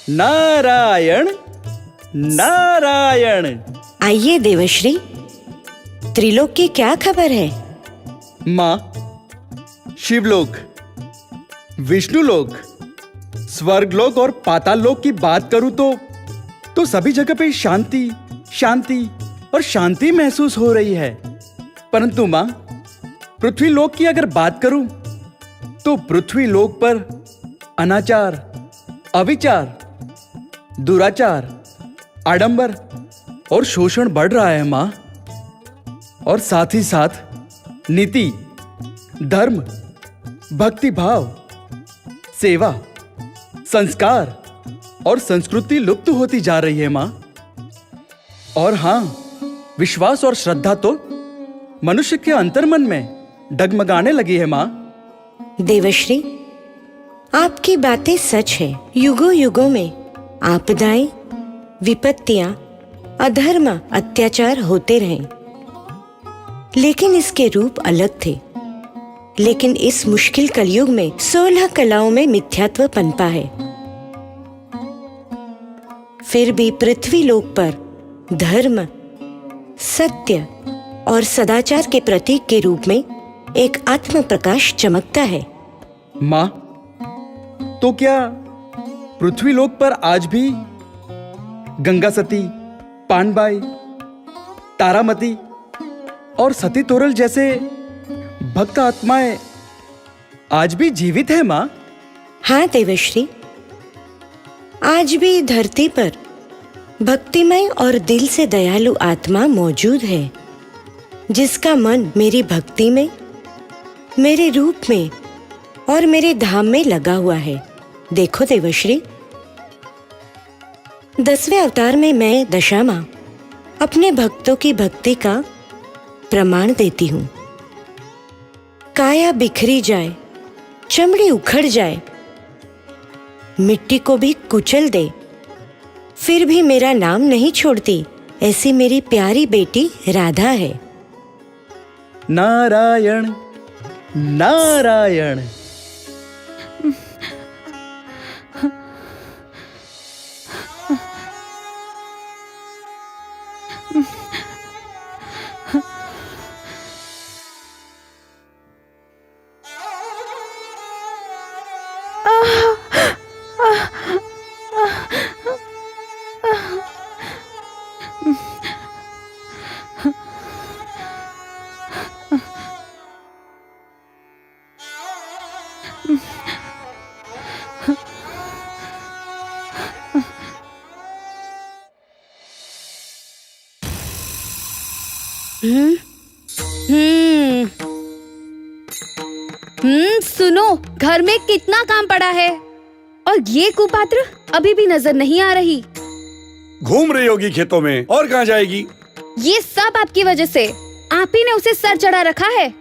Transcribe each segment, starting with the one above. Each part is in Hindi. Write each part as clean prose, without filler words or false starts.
नारायण नारायण। आइए देवश्री, त्रिलोक की क्या खबर है? माँ, शिवलोक, विष्णुलोक, स्वर्गलोक और पाताल लोक की बात करूं तो सभी जगह पे शांति शांति और शांति महसूस हो रही है। परंतु माँ, पृथ्वी लोक की अगर बात करूं तो पृथ्वी लोक पर अनाचार, अविचार, दुराचार, आडंबर और शोषण बढ़ रहा है माँ। और साथ ही साथ नीति, धर्म, भक्ति भाव, सेवा, संस्कार और संस्कृति लुप्त होती जा रही है माँ। और हाँ, विश्वास और श्रद्धा तो मनुष्य के अंतर्मन में डगमगाने लगी है माँ। देवश्री, आपकी बातें सच है। युगों युगों में आपदाएं, विपत्तियां, अधर्म, अत्याचार होते रहे, लेकिन इसके रूप अलग थे। लेकिन इस मुश्किल कलयुग में 16 कलाओं में मिथ्यात्व पनपा है। फिर भी पृथ्वी लोक पर धर्म, सत्य और सदाचार के प्रतीक के रूप में एक आत्म प्रकाश चमकता है। माँ, तो क्या पृथ्वी लोक पर आज भी गंगा सती, पानबाई, तारामती और सती तोरल जैसे भक्त आत्माएं आज भी जीवित है माँ? हाँ देवश्री, आज भी धरती पर भक्तिमय और दिल से दयालु आत्मा मौजूद है, जिसका मन मेरी भक्ति में, मेरे रूप में और मेरे धाम में लगा हुआ है। देखो देवश्री, 10वें अवतार में मैं दशामा अपने भक्तों की भक्ति का प्रमाण देती हूँ। काया बिखरी जाए, चमड़ी उखड़ जाए, मिट्टी को भी कुचल दे, फिर भी मेरा नाम नहीं छोड़ती, ऐसी मेरी प्यारी बेटी राधा है। नारायण नारायण। सुनो, घर में कितना काम पड़ा है और ये कुपात्र अभी भी नजर नहीं आ रही। घूम रही होगी खेतों में, और कहाँ जाएगी? ये सब आपकी वजह से। आप ही ने उसे सर चढ़ा रखा है।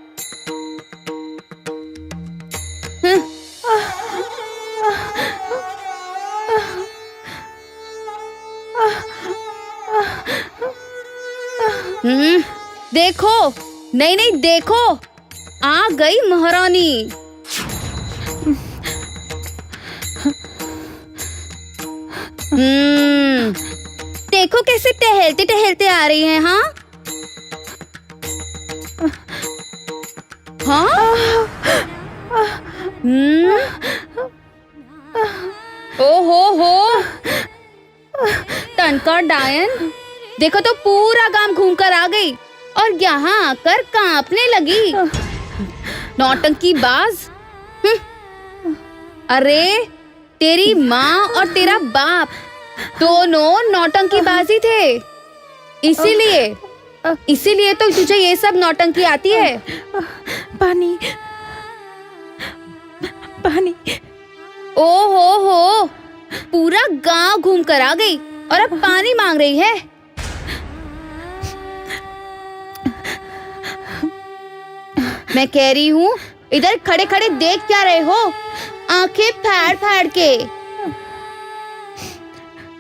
देखो, नहीं नहीं देखो, आ गई महारानी। देखो कैसे टहलते टहलते आ रही हैं। हाँ हाँ। ओहो हो, टनका डायन, देखो तो पूरा गांव घूमकर आ गई और यहाँ आकर कांपने लगी। नौटंकी बाज। अरे तेरी माँ और तेरा बाप दोनों नौटंकीबाजी थे, इसीलिए तो तुझे ये सब नौटंकी आती है। पानी पानी। ओहो हो, पूरा गांव घूम कर आ गई और अब पानी मांग रही है। मैं कह रही हूँ, इधर खड़े खड़े देख क्या रहे हो, आंखें फाड़ फाड़ के।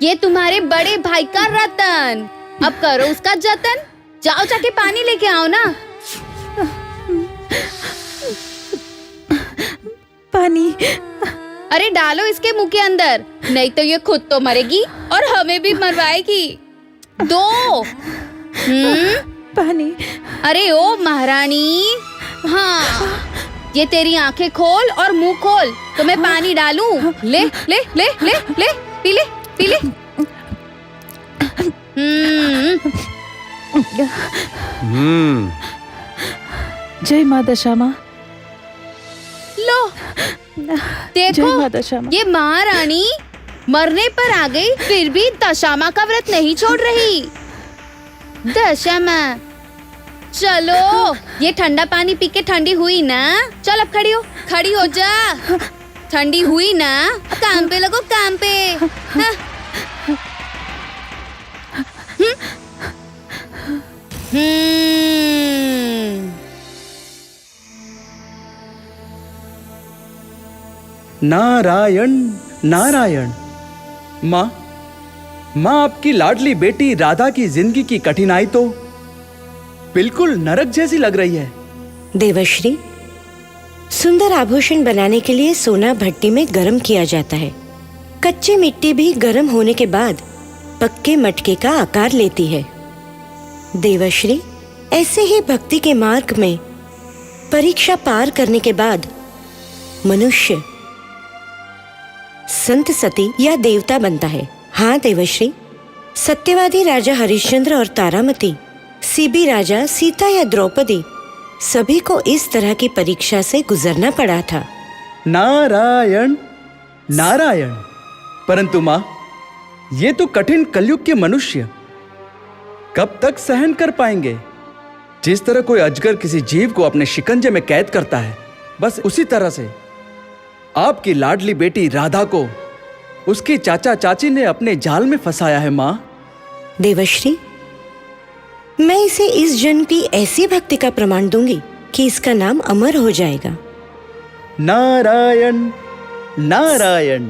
ये तुम्हारे बड़े भाई का रतन, अब करो उसका जतन। जाओ जाके पानी लेके आओ ना। पानी अरे डालो इसके मुंह के अंदर, नहीं तो ये खुद तो मरेगी और हमें भी मरवाएगी। दो। पानी। अरे ओ महारानी, हाँ, ये तेरी आंखें खोल और मुंह खोल तो मैं पानी डालूं। ले ले ले ले ले, पी ले पी ले। जय माँ दशामा। लो जय देखो, माँ दशामा। ये महारानी मरने पर आ गई फिर भी दशामा का व्रत नहीं छोड़ रही। दशामा चलो, ये ठंडा पानी पी के ठंडी हुई ना? चल अब खड़ी हो जा। ठंडी हुई ना? काम पे लगो, काम पे। हाँ। नारायण नारायण। माँ, आपकी लाडली बेटी राधा की जिंदगी की कठिनाई तो बिल्कुल नरक जैसी लग रही है। देवश्री, सुंदर आभूषण बनाने के लिए सोना भट्टी में गर्म किया जाता है। कच्ची मिट्टी भी गर्म होने के बाद पक्के मटके का आकार लेती है। देवश्री, ऐसे ही भक्ति के मार्ग में परीक्षा पार करने के बाद मनुष्य संत, सती या देवता बनता है। हाँ देवश्री, सत्यवादी राजा हरिश्चंद्र और तारामती, सीबी राजा, सीता या द्रौपदी, सभी को इस तरह की परीक्षा से गुजरना पड़ा था। नारायण नारायण। परंतु माँ, ये तो कठिन कलयुग के मनुष्य कब तक सहन कर पाएंगे? जिस तरह कोई अजगर किसी जीव को अपने शिकंजे में कैद करता है, बस उसी तरह से आपकी लाडली बेटी राधा को उसके चाचा चाची ने अपने जाल में फंसाया है। माँ देवश्री, मैं इसे इस जन्म की ऐसी भक्ति का प्रमाण दूंगी कि इसका नाम अमर हो जाएगा। नारायण नारायण।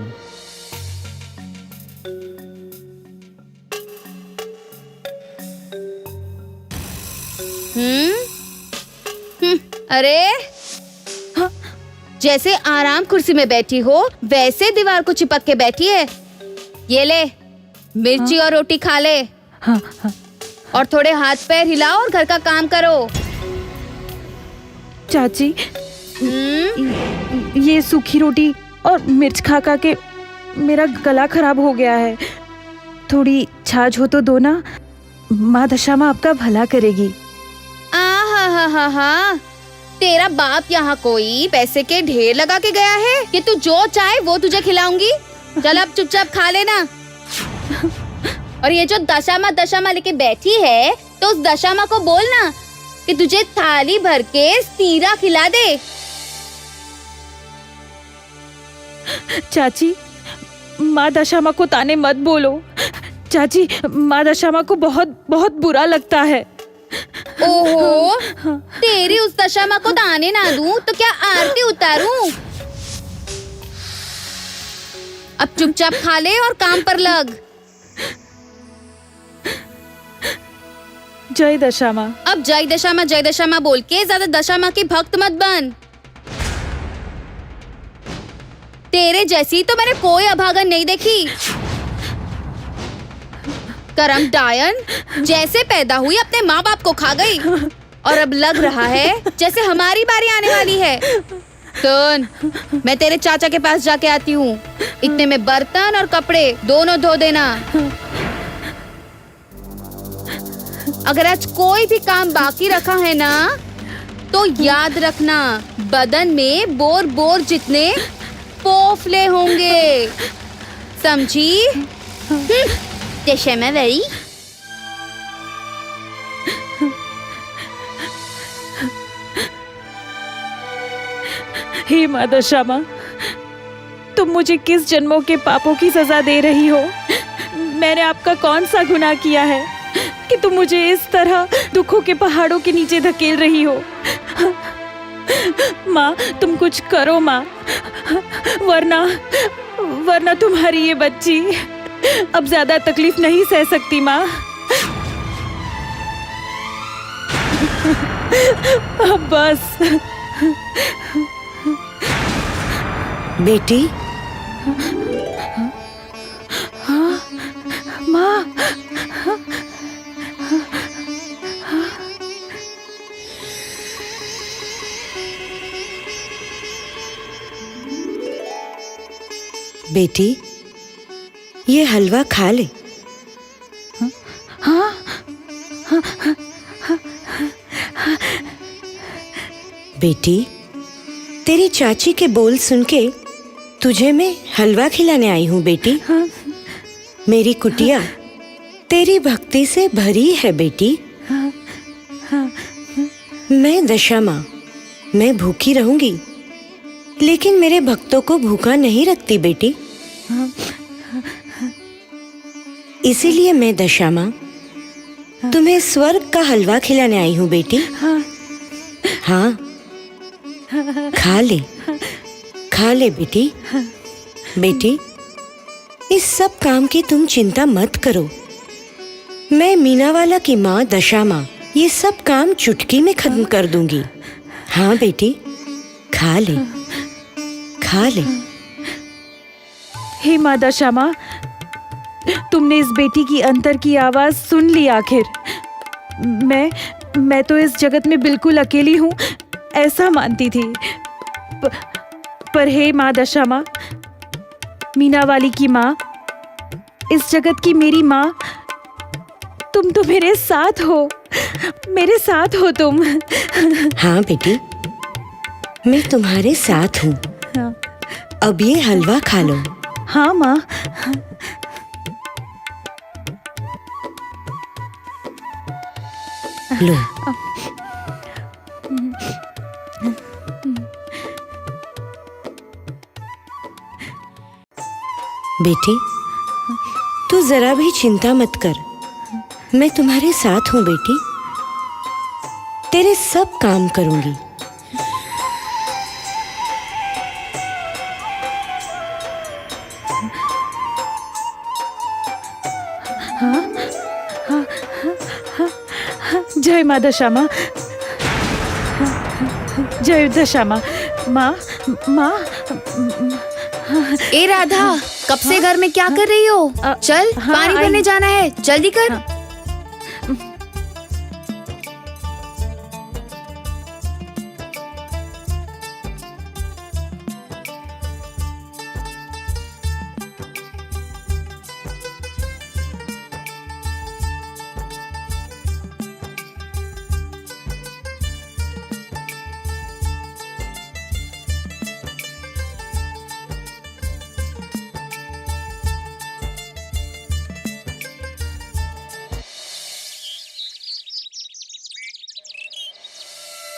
अरे हाँ, जैसे आराम कुर्सी में बैठी हो वैसे दीवार को चिपक के बैठी है। ये ले, मिर्ची और रोटी खा ले। हाँ, हाँ। और थोड़े हाथ पैर हिलाओ और घर का काम करो। चाची, ये सूखी रोटी और मिर्च खा खा के मेरा गला खराब हो गया है। थोड़ी छाछ हो तो दो ना, माँ दशामा आपका भला करेगी। हा, तेरा बाप यहाँ कोई पैसे के ढेर लगा के गया है कि तू जो चाहे वो तुझे खिलाऊंगी? चल अब चुपचाप खा लेना। और ये जो दशामा लेके बैठी है, तो उस दशामा को बोलना कि तुझे थाली भर के सीरा खिला दे। चाची, माँ दशामा को ताने मत बोलो। चाची, माँ दशामा को बहुत बहुत बुरा लगता है। ओहो, तेरी उस दशामा को ताने ना दूं तो क्या आरती उतारूं? अब चुपचाप खा ले और काम पर लग। जय दशामा। अब जय दशामा बोल के ज्यादा दशामा की भक्त मत बन। तेरे जैसी तो मैंने कोई अभागन नहीं देखी। करम डायन, जैसे पैदा हुई अपने माँ बाप को खा गई और अब लग रहा है जैसे हमारी बारी आने वाली है। सुन, मैं तेरे चाचा के पास जाके आती हूँ। इतने में बर्तन और कपड़े दोनों धो देना। अगर आज कोई भी काम बाकी रखा है ना, तो याद रखना बदन में बोर बोर जितने पोफले होंगे, समझी? दशामा भाई। हे माँ दशामा, तुम मुझे किस जन्मों के पापों की सजा दे रही हो? मैंने आपका कौन सा गुनाह किया है कि तुम मुझे इस तरह दुखों के पहाड़ों के नीचे धकेल रही हो? माँ, तुम कुछ करो माँ, वरना तुम्हारी ये बच्ची अब ज्यादा तकलीफ नहीं सह सकती। माँ, अब बस। बेटी, माँ, बेटी, ये हलवा खा ले। बेटी, तेरी चाची के बोल सुन के तुझे मैं हलवा खिलाने आई हूँ बेटी। मेरी कुटिया तेरी भक्ति से भरी है बेटी। मैं दशा माँ, मैं भूखी रहूंगी, लेकिन मेरे भक्तों को भूखा नहीं रखती बेटी। इसीलिए मैं दशा माँ तुम्हें स्वर्ग का हलवा खिलाने आई हूँ बेटी। हाँ, खा ले बेटी। बेटी, इस सब काम की तुम चिंता मत करो। मैं मीनावाला की माँ दशा माँ ये सब काम चुटकी में खत्म कर दूंगी। हाँ बेटी, खा ले। हे माँ दशा माँ, तुमने इस बेटी की अंतर की आवाज सुन ली आखिर। मैं तो इस जगत में बिल्कुल अकेली हूँ ऐसा मानती थी, पर हे माँ दशा माँ, मीना वाली की माँ, इस जगत की मेरी माँ, तुम तो मेरे साथ हो तुम। हाँ बेटी, मैं तुम्हारे साथ हूँ। हाँ। अब ये हलवा खा लो। हाँ माँ। लो। बेटी, तू जरा भी चिंता मत कर, मैं तुम्हारे साथ हूँ बेटी। तेरे सब काम करूंगी। जय माँ दशा माँ, जय दशा माँ। माँ, ए राधा, कब से घर में क्या कर रही हो? चल, पानी भरने जाना है, जल्दी कर।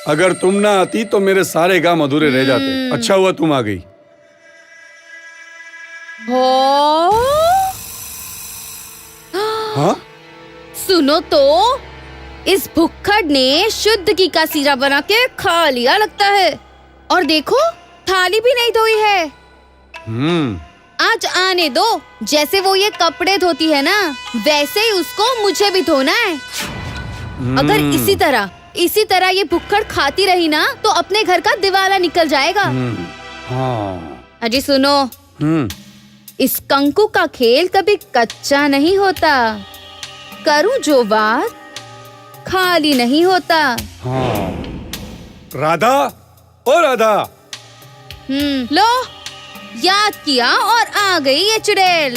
अगर तुम ना आती तो मेरे सारे काम अधूरे रह जाते। अच्छा हुआ तुम आ गई। हो, हाँ? सुनो तो, इस भुक्खड़ ने शुद्ध घी का सीरा बना के खा लिया लगता है। और देखो, थाली भी नहीं धोई है। आज आने दो, जैसे वो ये कपड़े धोती है ना, वैसे ही उसको मुझे भी धोना है। अगर इसी तरह ये भुक्खड़ खाती रही ना, तो अपने घर का दिवाला निकल जाएगा। हाँ। अजी सुनो, इस कंकु का खेल कभी कच्चा नहीं होता। करूं जो बात, खाली नहीं होता। हाँ। राधा, ओ राधा। लो, याद किया और आ गई ये चुड़ैल।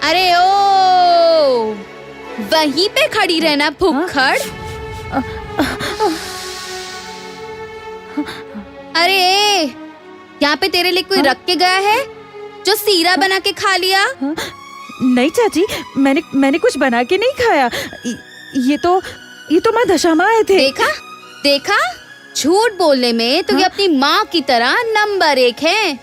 अरे ओ, वहीं पे खड़ी रहना भुक्खड़। अरे, यहाँ पे तेरे लिए कोई रख के गया है जो सीरा बना के खा लिया? नहीं चाची, मैंने कुछ बना के नहीं खाया। ये तो माँ दशा माँ आए थे। देखा, झूठ बोलने में तो ये अपनी माँ की तरह नंबर 1 है।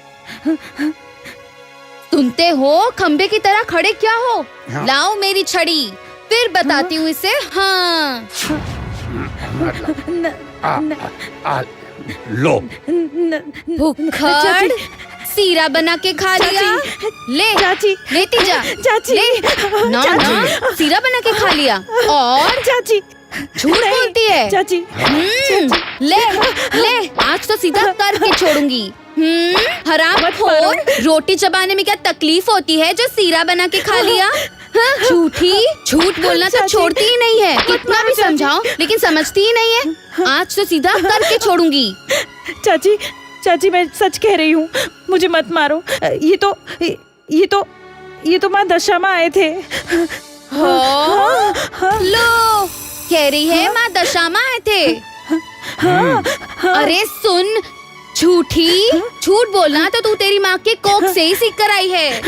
सुनते हो, खंबे की तरह खड़े क्या हो? लाओ मेरी छड़ी, फिर बताती हूँ इसे। हाँ, लो। भुक्खड़, सीरा बना के खा लिया। ले चाची, लेती जा चाची, ले। ना, सीरा बना के खा लिया। और चाची झूठ बोलती है चाची। ले, आज तो सीधा करके छोड़ूंगी। हराम मत मारो। खोर, रोटी चबाने में क्या तकलीफ होती है जो सीरा बना के खा लिया? हाँ? झूठ बोलना तो चाची, छोड़ती ही नहीं है। कितना भी चाची। समझाओ लेकिन समझती ही नहीं है। आज तो सीधा करके छोड़ूंगी। चाची, चाची मैं सच कह रही हूँ, मुझे मत मारो। ये तो माँ दशा माँ आए थे। लो, कह रही है माँ दशामा आए थे। अरे सुन, झूठ बोलना तो तू तेरी माँ के कोख से ही सीख कर आई है।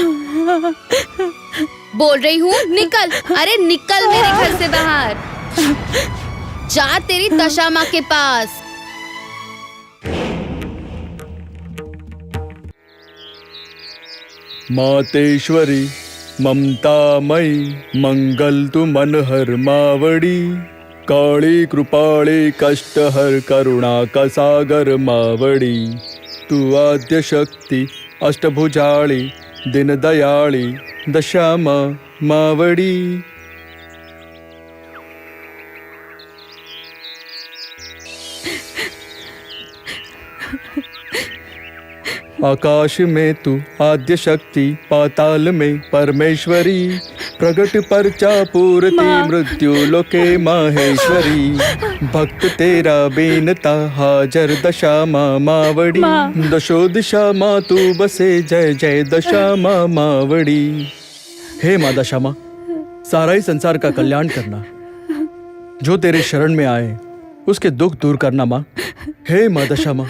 बोल रही हूँ निकल, अरे निकल मेरे घर से बाहर। जा तेरी दशा माँ के पास। मातेश्वरी ममतामयी मंगल तु मनहर मावड़ी, काली कृपाली कष्टहर करुणा का सागर मावड़ी। तू आद्य शक्ति अष्टभुजाली दिन दयाली दशामा मावड़ी। आकाश में तू आद्य शक्ति, पाताल में परमेश्वरी, प्रगट परचा पूर्ति माँ। मृत्यु लोके माहेश्वरी। भक्त तेरा बेनता हाजर दशा माँ मावड़ी। माँ। दशो दिशा माँ तू बसे, जय जय दशा माँ मावड़ी। हे माँ दशा माँ, सारा ही संसार का कल्याण करना, जो तेरे शरण में आए उसके दुख दूर करना माँ। हे माँ दशा माँ,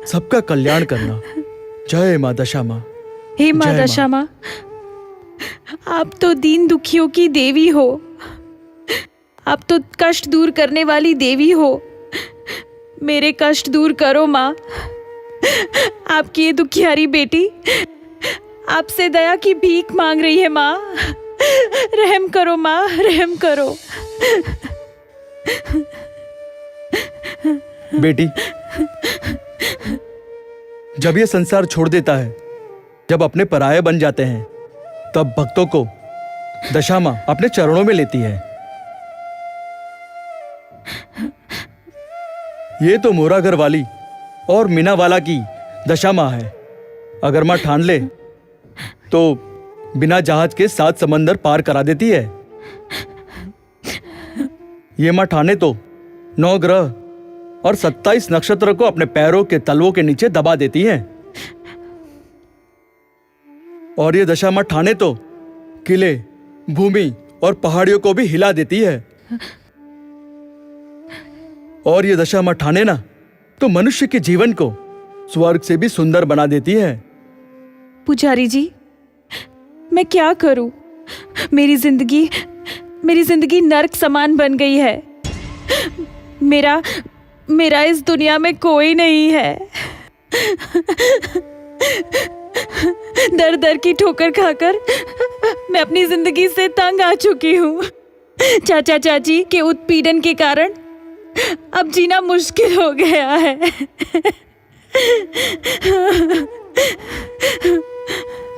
सबका कल्याण करना। जय माँ दशा माँ। हे माँ जय माँ। दशा माँ, आप तो दीन दुखियों की देवी हो, आप तो कष्ट दूर करने वाली देवी हो। मेरे कष्ट दूर करो माँ। आपकी ये दुखियारी बेटी आपसे दया की भीख मांग रही है माँ। रहम करो माँ, रहम करो। बेटी, जब ये संसार छोड़ देता है, जब अपने पराये बन जाते हैं, तब भक्तों को दशा माँ अपने चरणों में लेती है। ये तो मोराघर वाली और मीना वाला की दशा माँ है। अगर माँ ठान ले तो बिना जहाज के 7 समंदर पार करा देती है। ये माँ ठाने तो 9 ग्रह और 27 नक्षत्र को अपने पैरों के तलवों के नीचे दबा देती हैं। और ये दशा माँ ठाने तो किले, भूमि और पहाड़ियों को भी हिला देती है। और ये दशा माँ ठाने ना तो मनुष्य के जीवन को स्वर्ग से भी सुंदर बना देती है। पुजारी जी, मैं क्या करूं? मेरी जिंदगी नर्क समान बन गई है। मेरा इस दुनिया में कोई नहीं है। दर दर की ठोकर खाकर मैं अपनी जिंदगी से तंग आ चुकी हूँ। चाचा चाची के उत्पीड़न के कारण अब जीना मुश्किल हो गया है।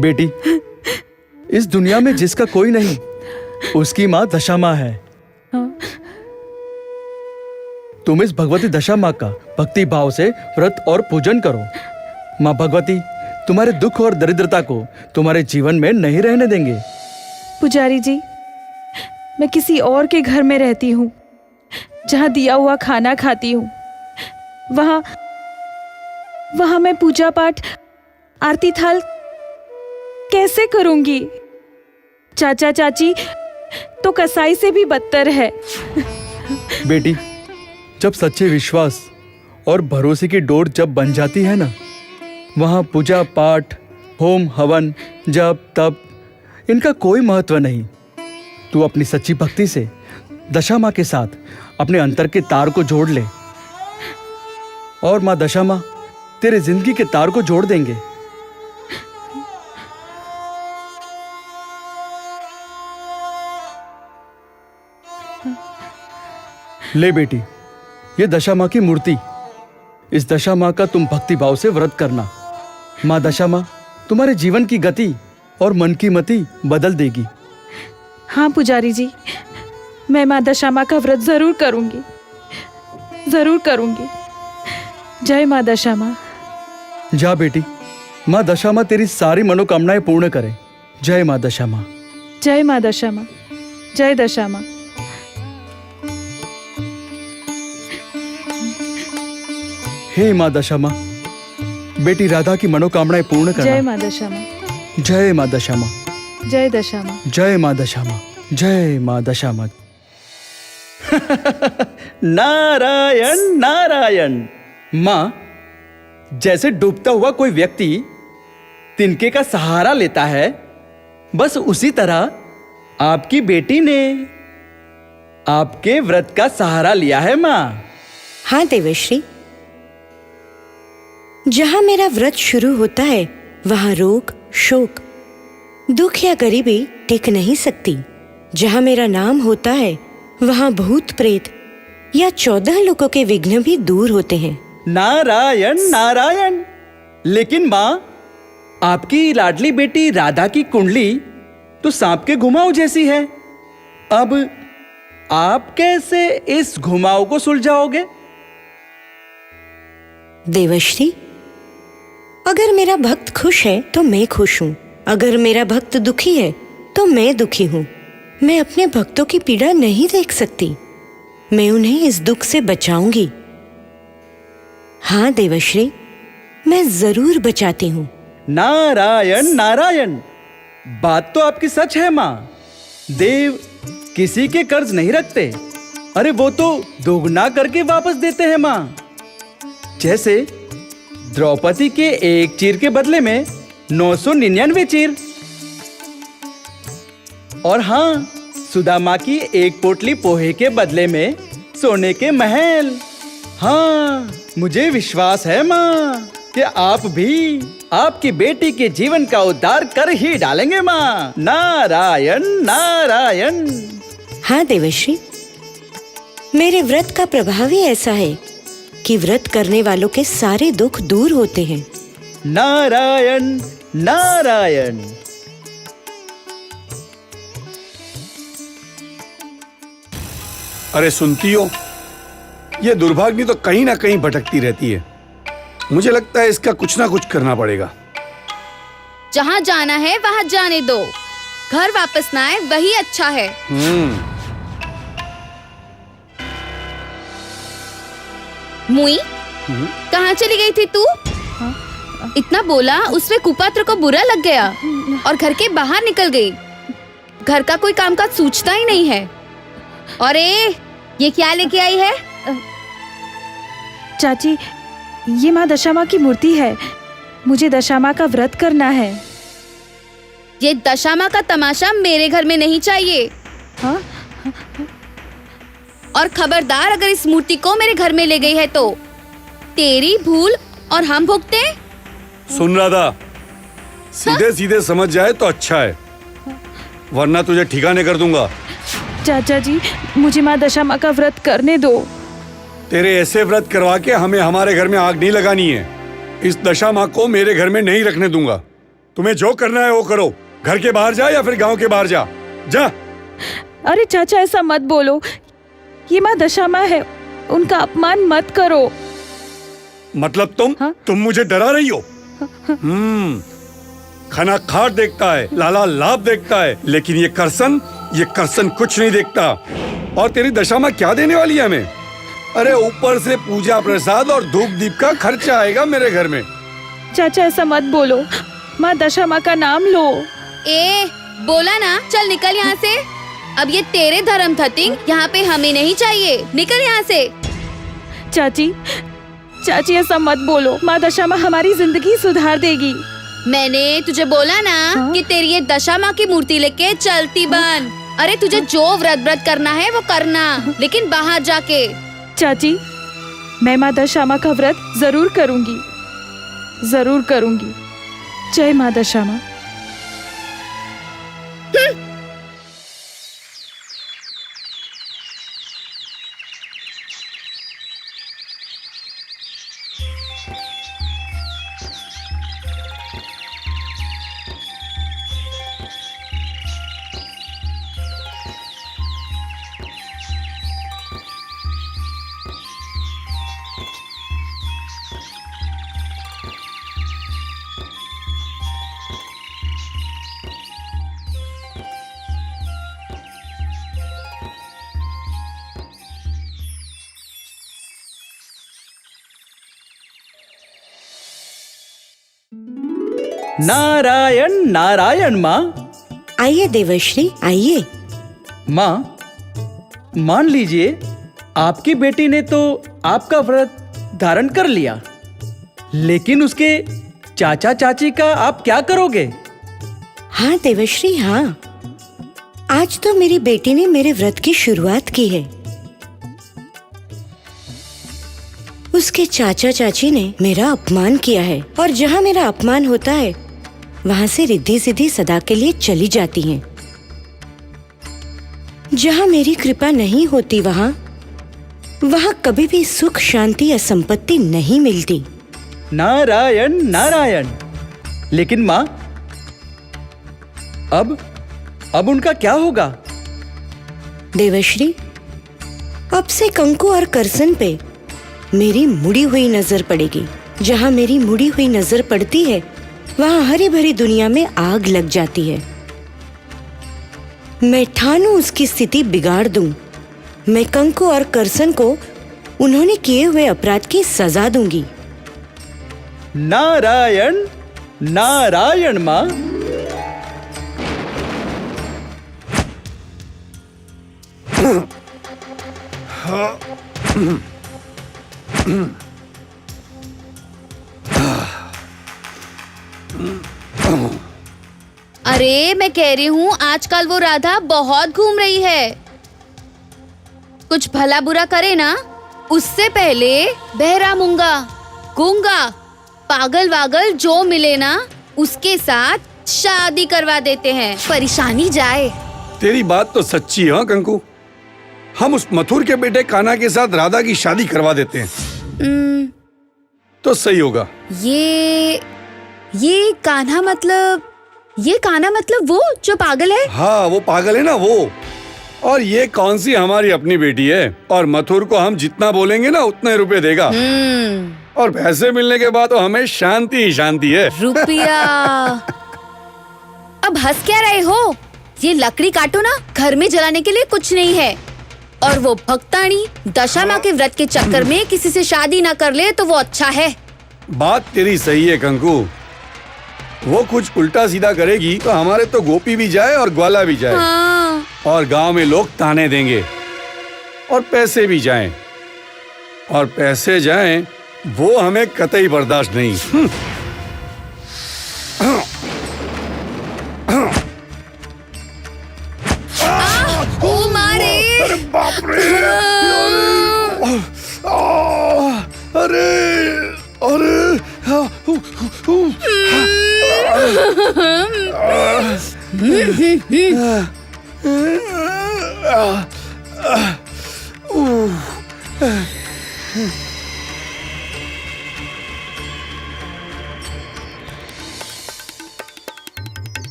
बेटी, इस दुनिया में जिसका कोई नहीं, उसकी माँ दशा माँ है। तुम इस भगवती दशा माँ का भक्ति भाव से व्रत और पूजन करो। माँ भगवती तुम्हारे दुख और दरिद्रता को तुम्हारे जीवन में नहीं रहने देंगे। पुजारी जी, मैं किसी और के घर में रहती हूँ, जहाँ दिया हुआ खाना खाती हूँ। वहाँ मैं पूजा पाठ, आरती थाल कैसे करूँगी? चाचा चाची तो कसाई से भी बदतर है। बेटी, जब सच्चे विश्वास और भरोसे की डोर जब बन जाती है ना, वहाँ पूजा पाठ, होम हवन, जप तप इनका कोई महत्व नहीं। तू अपनी सच्ची भक्ति से दशा माँ के साथ अपने अंतर के तार को जोड़ ले, और माँ दशा माँ तेरे जिंदगी के तार को जोड़ देंगे। ले बेटी, ये दशा माँ की मूर्ति, इस दशा माँ का तुम भक्ति भाव से व्रत करना। माँ दशा माँ तुम्हारे जीवन की गति और मन की मति बदल देगी। हाँ पुजारी जी, मैं माँ दशा माँ का व्रत जरूर करूँगी, जरूर करूँगी। जय माँ दशा माँ, जा बेटी, माँ दशामा तेरी सारी मनोकामनाएं पूर्ण करे। जय माँ दशामा। जय माँ दशामा, जय दशामा। हे माँ दशामा, बेटी राधा की मनोकामनाएं पूर्ण जय करना। माँ दशामा, जय माँ दशामा। जय दशामा। जय माँ दशामा। जय माँ दशामा। नारायण नारायण। माँ, जैसे डूबता हुआ कोई व्यक्ति तिनके का सहारा लेता है, बस उसी तरह आपकी बेटी ने आपके व्रत का सहारा लिया है माँ। हाँ देवश्री, जहां मेरा व्रत शुरू होता है वहां रोग, शोक, दुख या गरीबी टिक नहीं सकती। जहां मेरा नाम होता है वहां भूत प्रेत या 14 लोगों के विघ्न भी दूर होते हैं। नारायण नारायण। लेकिन माँ, आपकी लाडली बेटी राधा की कुंडली तो सांप के घुमाव जैसी है। अब आप कैसे इस घुमाव को सुलझाओगे? देवश्री, अगर मेरा भक्त खुश है तो मैं खुश हूँ, अगर मेरा भक्त दुखी है तो मैं दुखी हूँ। मैं अपने भक्तों की पीड़ा नहीं देख सकती, मैं उन्हें इस दुख से बचाऊंगी। हाँ देवश्री, मैं जरूर बचाती हूँ। नारायण नारायण। बात तो आपकी सच है माँ। देव किसी के कर्ज नहीं रखते। अरे वो तो दोगुना करके वापस देते हैं माँ। जैसे द्रौपदी के एक चीर के बदले में 999 चीर। और हाँ, सुदामा की एक पोटली पोहे के बदले में सोने के महल। हाँ, मुझे विश्वास है माँ कि आप भी आपकी बेटी के जीवन का उद्धार कर ही डालेंगे माँ। नारायण नारायण। हाँ देवश्री, मेरे व्रत का प्रभाव ही ऐसा है कि व्रत करने वालों के सारे दुख दूर होते हैं। नारायण नारायण। अरे सुनती हो, ये दुर्भाग्नि तो कहीं ना कहीं भटकती रहती है। मुझे लगता है इसका कुछ ना कुछ करना पड़ेगा। जहाँ जाना है वहाँ जाने दो, घर वापस ना आए वही अच्छा है। मुई, कहाँ चली गई थी तू? इतना बोला, उसमें कुपात्र को बुरा लग गया और घर के बाहर निकल गई। घर का कोई काम काज सूझता ही नहीं है। और ये क्या लेके आई है? चाची, ये माँ दशामा की मूर्ति है। मुझे दशामा का व्रत करना है। ये दशामा का तमाशा मेरे घर में नहीं चाहिए। हाँ? और खबरदार, अगर इस मूर्ति को मेरे घर में ले गई है तो तेरी भूल और हम भुगते। सुन राधा, सीधे सीधे समझ जाए तो अच्छा है, वरना तुझे ठिकाने कर दूंगा। चाचा जी, मुझे माँ दशामा का व्रत करने दो। तेरे ऐसे व्रत करवा के हमें हमारे घर में आग नहीं लगानी है। इस दशामा को मेरे घर में नहीं रखने दूंगा। तुम्हें जो करना है वो करो। घर के बाहर जा या फिर गांव के बाहर जा। जा। अरे चाचा, ऐसा मत बोलो। ये माँ दशामा है, उनका अपमान मत करो। मतलब तुम? हाँ? तुम मुझे डरा रही हो? खाना खाट देखता है, लाला लाभ देखता है, लेकिन ये करसन कुछ नहीं देखता। और तेरी दशामा क्या देने वाली है हमें? अरे ऊपर से पूजा प्रसाद और धूप दीप का खर्चा आएगा मेरे घर में। चाचा, ऐसा मत बोलो। माँ दशामा का नाम लो। बोला ना, चल निकल यहाँ से। अब ये तेरे धर्म थतिंग यहाँ पे हमें नहीं चाहिए। निकल यहाँ से। चाची, ऐसा मत बोलो। माँ दशामा हमारी जिंदगी सुधार देगी। मैंने तुझे बोला ना कि तेरी ये दशामा की मूर्ति लेके चलती बन। अरे तुझे जो व्रत करना है वो करना, लेकिन बाहर जाके। चाची, मैं माँ दशामा का व्रत जरूर करूंगी। जय माँ दशामा। नारायण नारायण माँ। आइए देवर्षि, आइए। माँ, मान लीजिए आपकी बेटी ने तो आपका व्रत धारण कर लिया, लेकिन उसके चाचा चाची का आप क्या करोगे? हाँ देवर्षि, हाँ। आज तो मेरी बेटी ने मेरे व्रत की शुरुआत की है। उसके चाचा चाची ने मेरा अपमान किया है, और जहाँ मेरा अपमान होता है वहाँ से रिद्धि सिद्धि सदा के लिए चली जाती हैं। जहाँ मेरी कृपा नहीं होती वहाँ कभी भी सुख शांति या संपत्ति नहीं मिलती। नारायण नारायण। लेकिन माँ, अब उनका क्या होगा? देवर्षि, अब से कंकु और करसन पे मेरी मुड़ी हुई नजर पड़ेगी। जहाँ मेरी मुड़ी हुई नजर पड़ती है वहाँ हरी भरी दुनिया में आग लग जाती है। मैं ठानू उसकी स्थिति बिगाड़ दूं। मैं कंकु और करसन को उन्होंने किए हुए अपराध की सजा दूंगी। नारायण नारायण माँ। अरे मैं कह रही हूँ आजकल वो राधा बहुत घूम रही है। कुछ भला बुरा करे ना, उससे पहले बहरा मूंगा गूंगा पागल वागल जो मिले ना उसके साथ शादी करवा देते हैं, परेशानी जाए। तेरी बात तो सच्ची है कंकु। हम उस मथुर के बेटे कान्हा के साथ राधा की शादी करवा देते हैं तो सही होगा। ये कान्हा मतलब वो जो पागल है? हाँ, वो पागल है ना वो। और ये कौन सी हमारी अपनी बेटी है, और मथुर को हम जितना बोलेंगे ना उतने रुपए देगा। और पैसे मिलने के बाद तो हमें शांति ही शांति है। रुपया। अब हंस क्या रहे हो? ये लकड़ी काटो ना, घर में जलाने के लिए कुछ नहीं है। और वो भक्तानी दशा माँ के व्रत के चक्कर में किसी से शादी ना कर ले तो वो अच्छा है। बात तेरी सही है कंकु। वो कुछ उल्टा सीधा करेगी तो हमारे तो गोपी भी जाए और ग्वाला भी जाए। हाँ। और गांव में लोग ताने देंगे और पैसे भी जाएं। और पैसे जाएं वो हमें कतई बर्दाश्त नहीं। ओ मारे। अरे बाप रे। अरे अरे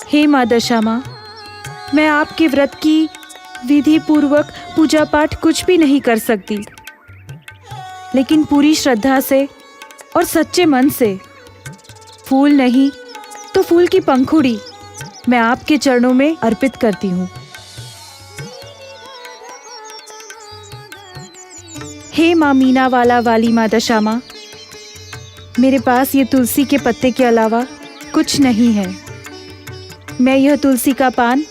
हे माँ दशा माँ, मैं आपके व्रत की विधि पूर्वक पूजा पाठ कुछ भी नहीं कर सकती, लेकिन पूरी श्रद्धा से और सच्चे मन से फूल नहीं तो फूल की पंखुड़ी मैं आपके चरणों में अर्पित करती हूँ। हे माँ मीना वाला वाली माँ दशा माँ, मेरे पास ये तुलसी के पत्ते के अलावा कुछ नहीं है। मैं यह तुलसी का पान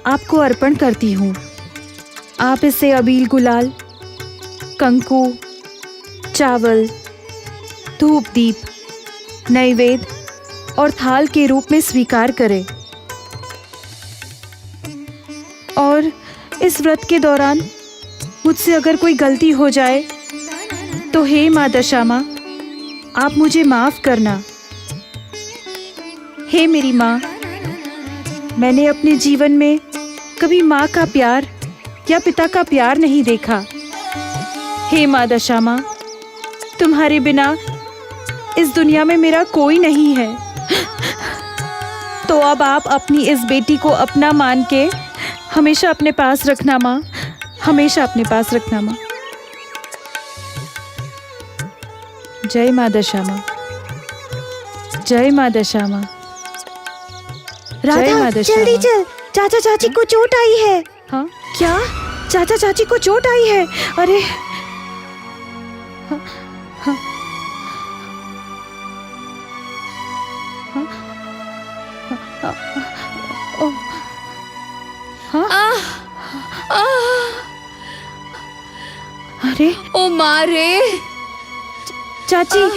आपको अर्पण करती हूँ। आप इसे अबील गुलाल, कंकु, चावल, धूप दीप, नैवेद्य और थाल के रूप में स्वीकार करें। और इस व्रत के दौरान मुझसे अगर कोई गलती हो जाए तो हे माँ दशा माँ, आप मुझे माफ करना। हे मेरी माँ, मैंने अपने जीवन में कभी माँ का प्यार या पिता का प्यार नहीं देखा। हे माँ दशा माँ, तुम्हारे बिना इस दुनिया में मेरा कोई नहीं है। तो अब आप अपनी इस बेटी को अपना मान के हमेशा अपने पास रखना माँ, हमेशा अपने पास रखना माँ। जय माँ दशामा, जय माँ दशामा। जय राधा माँ दशामा। जल्दी चल, चाचा चाची को चोट आई है। हाँ क्या? चाचा चाची को चोट आई है? अरे अरे ओ मारे, चाची,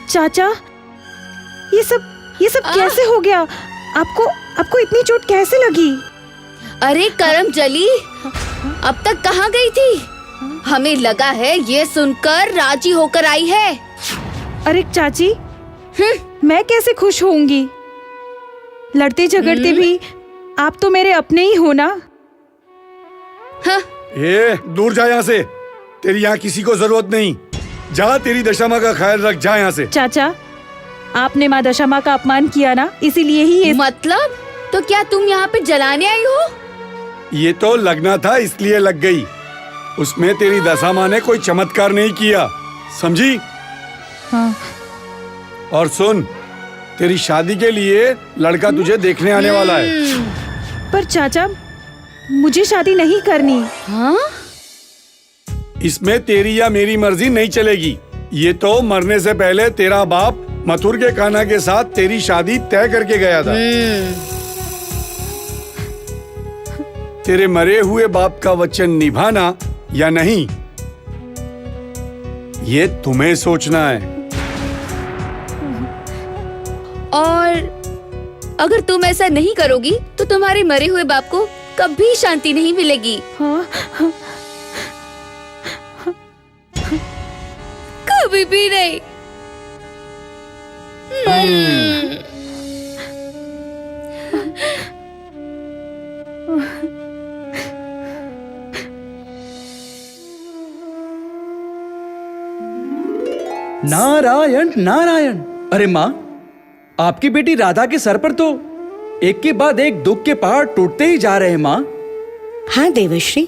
चाचा, ये सब कैसे हो गया? आपको इतनी चोट कैसे लगी? अरे करम जली, अब तक कहाँ गई थी? हमें लगा है ये सुनकर राजी होकर आई है। अरे चाची, मैं कैसे खुश होऊंगी? लड़ते झगड़ते भी आप तो मेरे अपने ही हो ना। हाँ, ए, दूर जा यहाँ से। तेरी यहाँ किसी को जरूरत नहीं। जा, तेरी दशामा का ख्याल रख, जा यहाँ से। चाचा, आपने माँ दशामा का अपमान किया ना, इसीलिए ही ये मतलब तो क्या तुम यहाँ पे जलाने आई हो? ये तो लगना था इसलिए लग गई। उसमें तेरी दशामा ने कोई चमत्कार नहीं किया, समझी? हाँ। और सुन, तेरी शादी के लिए लड़का तुझे देखने आने वाला है। पर चाचा, मुझे शादी नहीं करनी। हाँ? इसमें तेरी या मेरी मर्जी नहीं चलेगी। ये तो मरने से पहले तेरा बाप मथुर के कान्हा के साथ तेरी शादी तय करके गया था। तेरे मरे हुए बाप का वचन निभाना या नहीं, ये तुम्हें सोचना है। और अगर तुम ऐसा नहीं करोगी तो तुम्हारे मरे हुए बाप को कभी शांति नहीं मिलेगी। हाँ, कभी भी नहीं। नारायण नारायण। अरे माँ, आपकी बेटी राधा के सर पर तो एक के बाद एक दुख के पहाड़ टूटते ही जा रहे हैं माँ। हाँ देवश्री,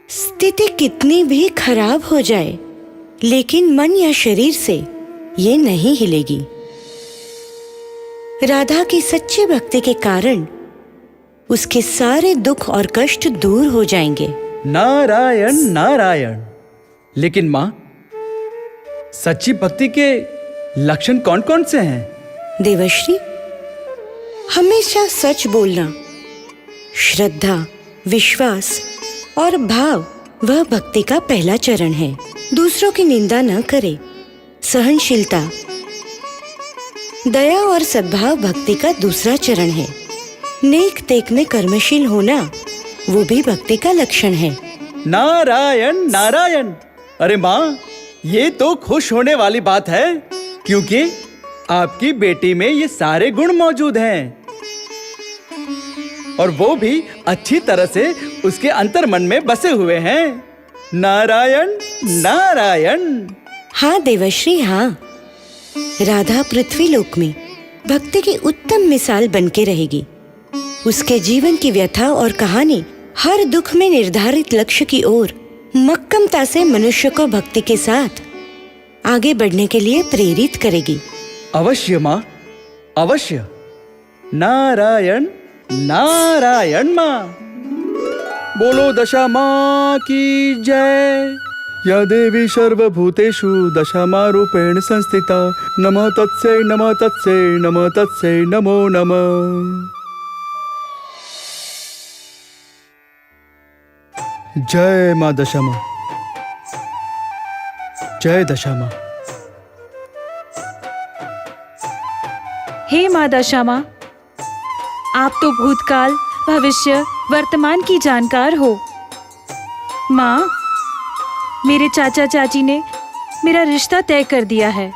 स्थिति कितनी भी खराब हो जाए, लेकिन मन या शरीर से ये नहीं हिलेगी। राधा की सच्ची भक्ति के कारण उसके सारे दुख और कष्ट दूर हो जाएंगे। नारायण नारायण। लेकिन माँ, सच्ची भक्ति के लक्षण कौन कौन से हैं? देवश्री, हमेशा सच बोलना, श्रद्धा, विश्वास और भाव वह भक्ति का पहला चरण है। दूसरों की निंदा न करे, सहनशीलता, दया और सद्भाव भक्ति का दूसरा चरण है। नेक तेक में कर्मशील होना वो भी भक्ति का लक्षण है। नारायण नारायण। अरे माँ, ये तो खुश होने वाली बात है, क्योंकि आपकी बेटी में ये सारे गुण मौजूद हैं और वो भी अच्छी तरह से उसके अंतर मन में बसे हुए हैं। नारायण नारायण। हाँ देवश्री, हाँ, राधा पृथ्वी लोक में भक्ति की उत्तम मिसाल बनके रहेगी। उसके जीवन की व्यथा और कहानी हर दुख में निर्धारित लक्ष्य की ओर मक्कमता से मनुष्य को भक्ति के साथ आगे बढ़ने के लिए प्रेरित करेगी। अवश्य माँ, अवश्य। नारायण नारायण माँ। बोलो दशा माँ की जय। या देवी सर्वभूतेषु दशामा रूपेण संस्थिता। नमः तत्सै नमः तत्सै नमः तत्सै नमो नमः। जय माँ दशामा, जय दशामा। हे माँ दशामा, आप तो भूतकाल, भविष्य, वर्तमान की जानकार हो। माँ, मेरे चाचा चाची ने मेरा रिश्ता तय कर दिया है।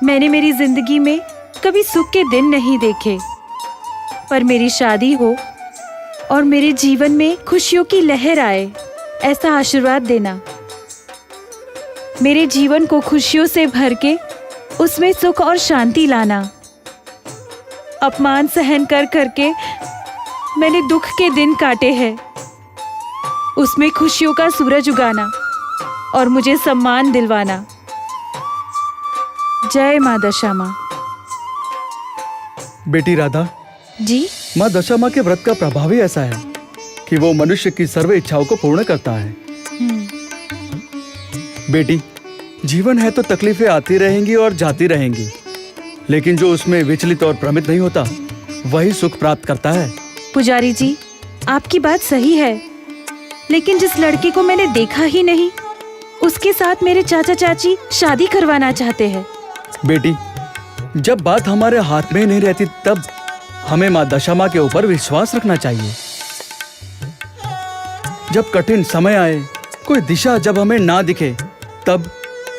मैंने मेरी जिंदगी में कभी सुख के दिन नहीं देखे, पर मेरी शादी हो और मेरे जीवन में खुशियों की लहर आए, ऐसा आशीर्वाद देना। मेरे जीवन को खुशियों से भर के उसमें सुख और शांति लाना। अपमान सहन कर करके मैंने दुख के दिन काटे हैं, उसमें खुशियों का सूरज उगाना और मुझे सम्मान दिलवाना। जय माँ दशामा। बेटी राधा, जी? माँ दशामा के व्रत का प्रभाव ही ऐसा है कि वो मनुष्य की सर्व इच्छाओं को पूर्ण करता है। बेटी, जीवन है तो तकलीफें आती रहेंगी और जाती रहेंगी, लेकिन जो उसमें विचलित और भ्रमित नहीं होता वही सुख प्राप्त करता है। पुजारी जी, आपकी बात सही है, लेकिन जिस लड़के को मैंने देखा ही नहीं उसके साथ मेरे चाचा चाची शादी करवाना चाहते हैं। बेटी, जब बात हमारे हाथ में नहीं रहती तब हमें माँ दशामा के ऊपर विश्वास रखना चाहिए। जब कठिन समय आए, कोई दिशा जब हमें ना दिखे, तब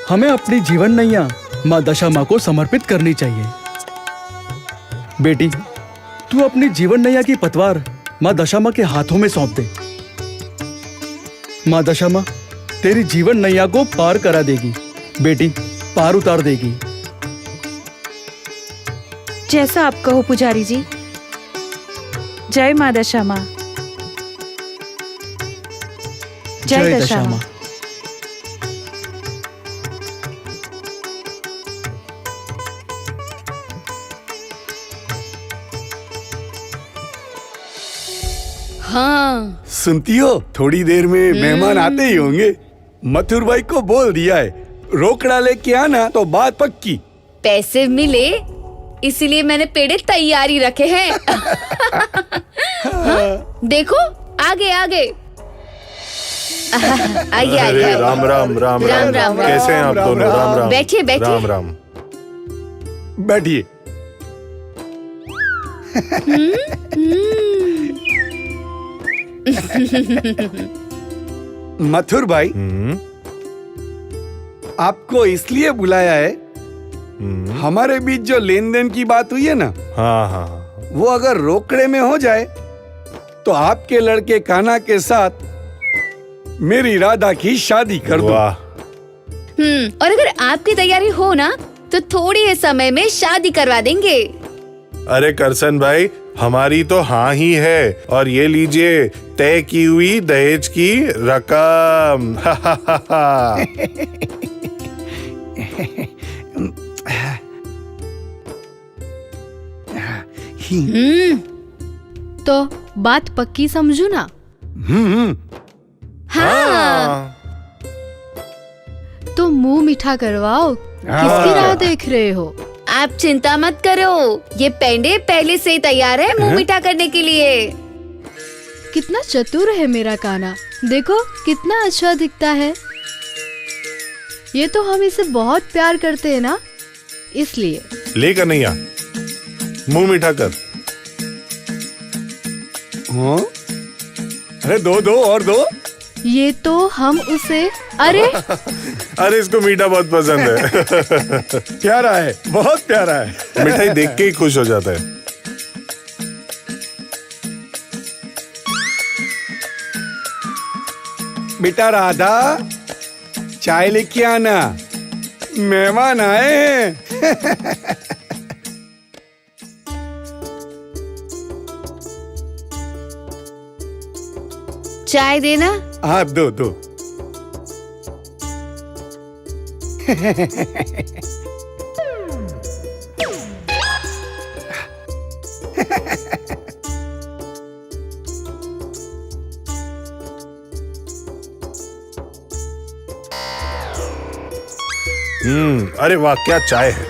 हमें अपनी जीवन नैया माँ दशामा को समर्पित करनी चाहिए। बेटी, तू अपनी जीवन नैया की पतवार माँ दशामा के हाथों में सौंप दे। माँ दशामा तेरी जीवन नैया को पार करा देगी। बेटी, पार उतार देगी। जैसा आप कहो पुजारी जी। जय माँ दशामा। जय दशामा। हाँ, सुनती हो, थोड़ी देर में मेहमान आते ही होंगे। मथुर भाई को बोल दिया है, रोकड़ा लेके आना तो बात पक्की। पैसे मिले इसीलिए मैंने पेड़े तैयारी रखे हैं। हाँ, देखो आगे आगे। आइए अरे आइए। राम राम राम राम राम। कैसे हैं आप दोनों? राम राम। बैठिए, बैठिए। राम राम। बैठिए। मथुर भाई, आपको इसलिए बुलाया है, हमारे बीच जो लेन देन की बात हुई है ना, हाँ हाँ हाँ। वो अगर रोकड़े में हो जाए तो आपके लड़के कान्हा के साथ मेरी राधा की शादी कर दो। वाह। और अगर आपकी तैयारी हो ना तो थोड़ी ही समय में शादी करवा देंगे। अरे करसन भाई, हमारी तो हाँ ही है, और ये लीजिए तय की हुई दहेज की रकम। तो बात पक्की समझू ना? हाँ। तो मुंह मीठा करवाओ, किसकी राह देख रहे हो? आप चिंता मत करो, ये पेंडे पहले से ही तैयार है मुंह मीठा करने के लिए। कितना चतुर है मेरा कान्हा, देखो कितना अच्छा दिखता है। ये तो हम इसे बहुत प्यार करते हैं ना, इसलिए। लेकर नहीं आ, मुंह मीठा कर। हाँ? अरे दो दो और दो। ये तो हम उसे, अरे अरे इसको मीठा बहुत पसंद है। प्यारा है, बहुत प्यारा है। मिठाई देख के ही खुश हो जाता है। बेटा राधा, चाय लेके आना, मेहमान आए हैं। चाय देना। हाँ, दो दो। अरे वाह, क्या चाय है।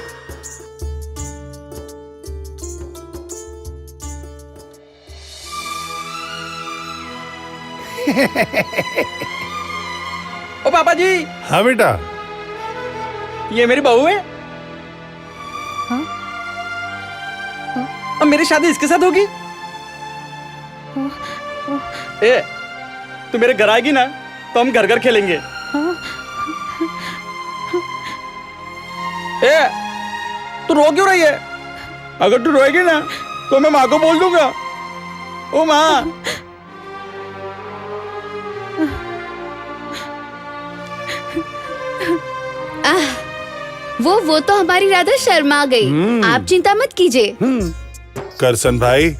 ओ पापा जी, हाँ बेटा। ये मेरी बहू है। हाँ? अब मेरी शादी इसके साथ होगी। ए, तू मेरे घर आएगी ना तो हम घर घर खेलेंगे। ए, तू रो क्यों रही है? अगर तू रोएगी ना तो मैं माँ को बोल दूंगा। ओ माँ। वो तो हमारी राधा शर्मा गई। आप चिंता मत कीजिए। करसन भाई,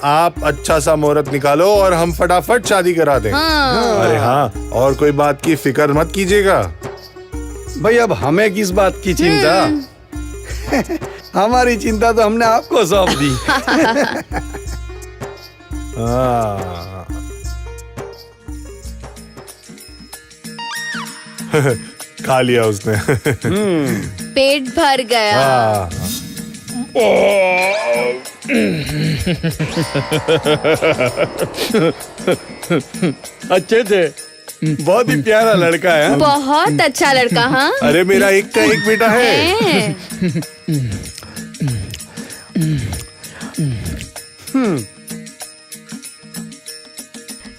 आप अच्छा सा मुहूर्त निकालो और हम फटाफट शादी करा दें। अरे हाँ, और कोई बात की फिक्र मत कीजिएगा। भाई अब हमें किस बात की चिंता? हमारी चिंता तो हमने आपको सौंप दी। हाँ। खा लिया उसने। पेट भर गया। हाँ। अच्छे थे। बहुत ही प्यारा लड़का है। बहुत अच्छा लड़का। हाँ अरे मेरा एक का एक बेटा है। है।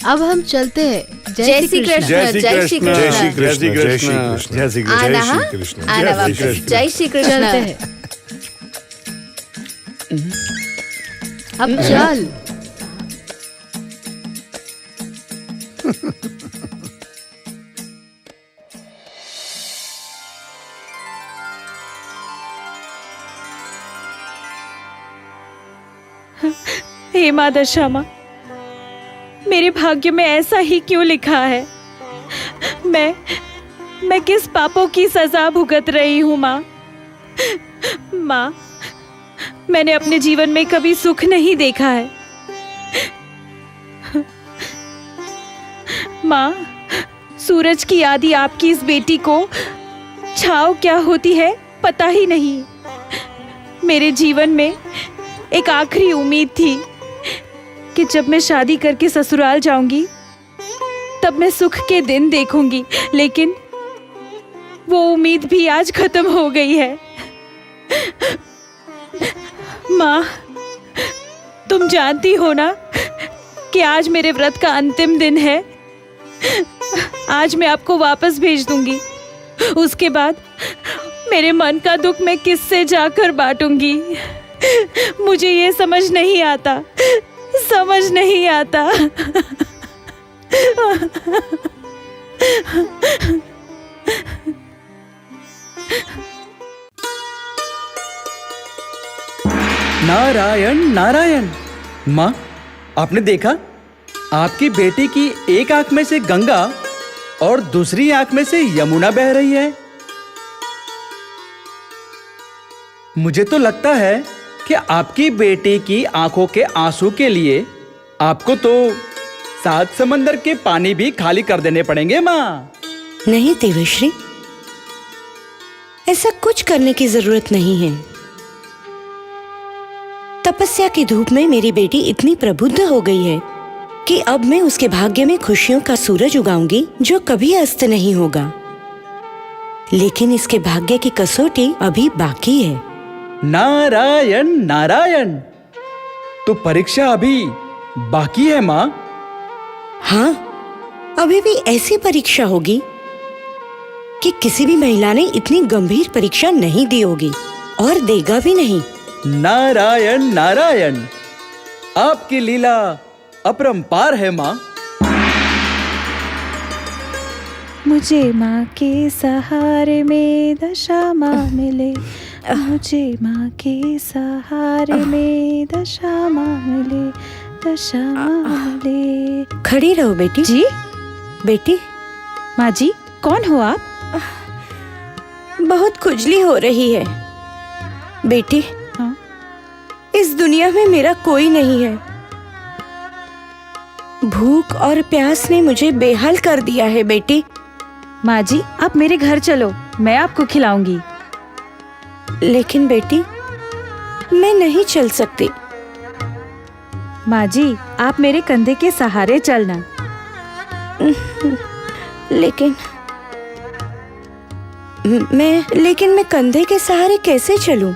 अब हम चलते हैं। जय श्री कृष्ण। जय श्री जय श्री कृष्ण। जय श्री कृष्ण। कृष्ण, जय श्री कृष्ण, जय श्री कृष्ण। आना जय हाँ? श्री कृष्ण, आना जय श्री वापस। कृष्ण। जय श्री चलते कृष्ण। हैं। अब चल। हे माँ दशामा, मेरे भाग्य में ऐसा ही क्यों लिखा है? मैं किस पापों की सजा भुगत रही हूँ माँ? माँ, मैंने अपने जीवन में कभी सुख नहीं देखा है। माँ, सूरज की आदि आपकी इस बेटी को छाव क्या होती है पता ही नहीं। मेरे जीवन में एक आखिरी उम्मीद थी कि जब मैं शादी करके ससुराल जाऊंगी तब मैं सुख के दिन देखूंगी, लेकिन वो उम्मीद भी आज खत्म हो गई है। माँ, तुम जानती हो ना कि आज मेरे व्रत का अंतिम दिन है। आज मैं आपको वापस भेज दूंगी। उसके बाद मेरे मन का दुख मैं किससे जाकर बांटूंगी? मुझे ये समझ नहीं आता। नारायण नारायण। माँ, आपने देखा आपकी बेटी की एक आंख में से गंगा और दूसरी आंख में से यमुना बह रही है। मुझे तो लगता है कि आपकी बेटी की आंखों के आंसू के लिए आपको तो 7 समंदर के पानी भी खाली कर देने पड़ेंगे माँ। नहीं देवश्री, ऐसा कुछ करने की जरूरत नहीं है। तपस्या की धूप में मेरी बेटी इतनी प्रबुद्ध हो गई है कि अब मैं उसके भाग्य में खुशियों का सूरज उगाऊंगी जो कभी अस्त नहीं होगा। लेकिन इसके भाग्य की कसौटी अभी बाकी है। नारायण नारायण। तो परीक्षा अभी बाकी है माँ? हाँ, अभी भी ऐसी परीक्षा होगी कि किसी भी महिला ने इतनी गंभीर परीक्षा नहीं दी होगी और देगा भी नहीं। नारायण नारायण। आपकी लीला अपरंपार है माँ। मुझे माँ के सहारे में दशा माँ मिले, मुझे माँ के सहारे में दशा माँ मिले, दशा माँ मिले। खड़ी रहो बेटी। जी बेटी, माँ जी, कौन हो आप? बहुत खुजली हो रही है। बेटी, हाँ? इस दुनिया में मेरा कोई नहीं है। भूख और प्यास ने मुझे बेहाल कर दिया है बेटी। माँ जी, आप मेरे घर चलो, मैं आपको खिलाऊंगी। लेकिन बेटी, मैं नहीं चल सकती। माँ जी, आप मेरे कंधे के सहारे चलना। लेकिन मैं कंधे के सहारे कैसे चलूं?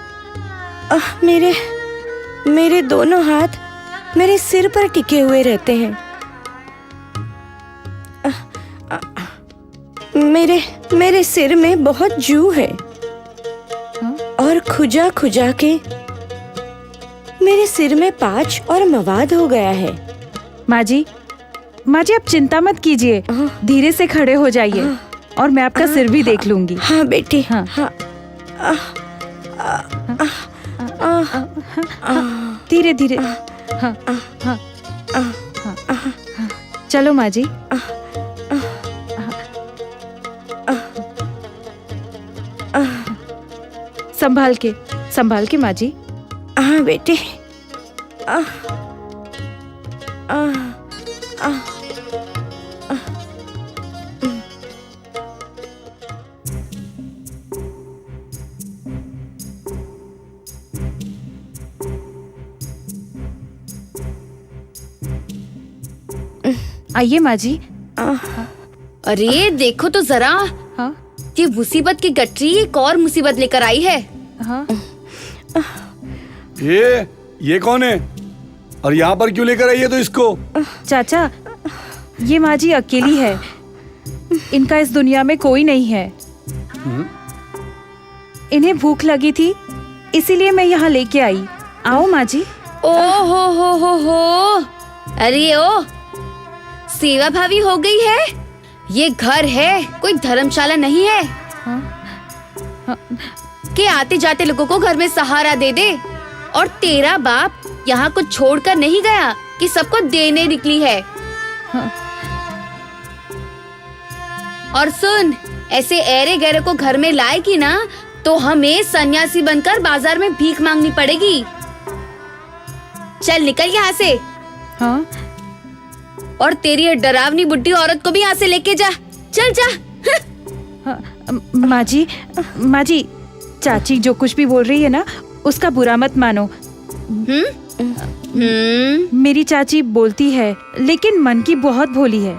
मेरे दोनों हाथ मेरे सिर पर टिके हुए रहते हैं। मेरे सिर में बहुत जू है और खुजा खुजा के मेरे सिर में पाच और मवाद हो गया है। माँ जी, आप चिंता मत कीजिए, धीरे से खड़े हो जाइए और मैं आपका सिर भी देख लूंगी। हाँ बेटी, हाँ। हाँ। धीरे धीरे। हाँ हाँ हाँ, चलो माँ जी। संभाल के माँ जी। हाँ बेटे। आइए माँ जी। अरे देखो तो जरा, हाँ ये मुसीबत की गठरी एक और मुसीबत लेकर आई है। हाँ। ये कौन है और यहाँ पर क्यों लेकर आई है तो इसको? चाचा, ये माँ जी अकेली है, इनका इस दुनिया में कोई नहीं है। इन्हें भूख लगी थी, इसीलिए मैं यहाँ लेके आई। आओ माँ जी। ओ हो। अरे ओ, सेवा भावी हो गई है। ये घर है, कोई धर्मशाला नहीं है कि आते जाते लोगों को घर में सहारा दे दे। और तेरा बाप यहाँ कुछ छोड़कर नहीं गया कि सबको देने निकली है। और सुन, ऐसे ऐरे गैरे को घर में लाएगी ना तो हमें सन्यासी बनकर बाजार में भीख मांगनी पड़ेगी। चल निकल यहाँ से। हाँ। और तेरी ये डरावनी बुड्ढी औरत को भी यहाँ से लेके जा। चल जा। माँ जी, चाची जो कुछ भी बोल रही है ना, उसका बुरा मत मानो। मेरी चाची बोलती है, लेकिन मन की बहुत भोली है।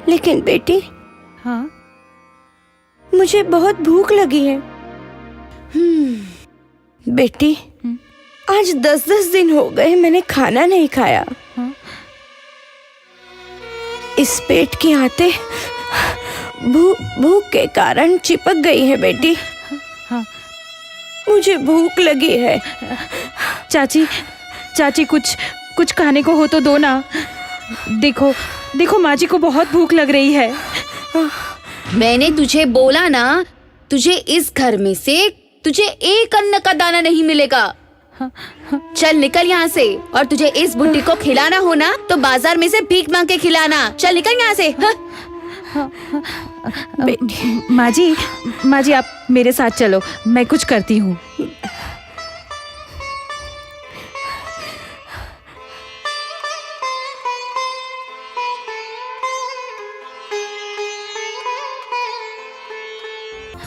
लेकिन बेटी, हाँ, मुझे बहुत भूख लगी है। बेटी, आज 10-10 दिन हो गए मैंने खाना नहीं खाया। हाँ? इस पेट की आते भूख के कारण चिपक गई है बेटी। हाँ। मुझे भूख लगी है। चाची कुछ खाने को हो तो दो ना। देखो माँ जी को बहुत भूख लग रही है। मैंने तुझे बोला ना, तुझे इस घर में से तुझे एक अन्न का दाना नहीं मिलेगा। चल निकल यहाँ से। और तुझे इस बुड्ढी को खिलाना हो ना तो बाजार में से भीख मांग के खिलाना। चल निकल यहाँ से। माँ जी आप मेरे साथ चलो, मैं कुछ करती हूँ।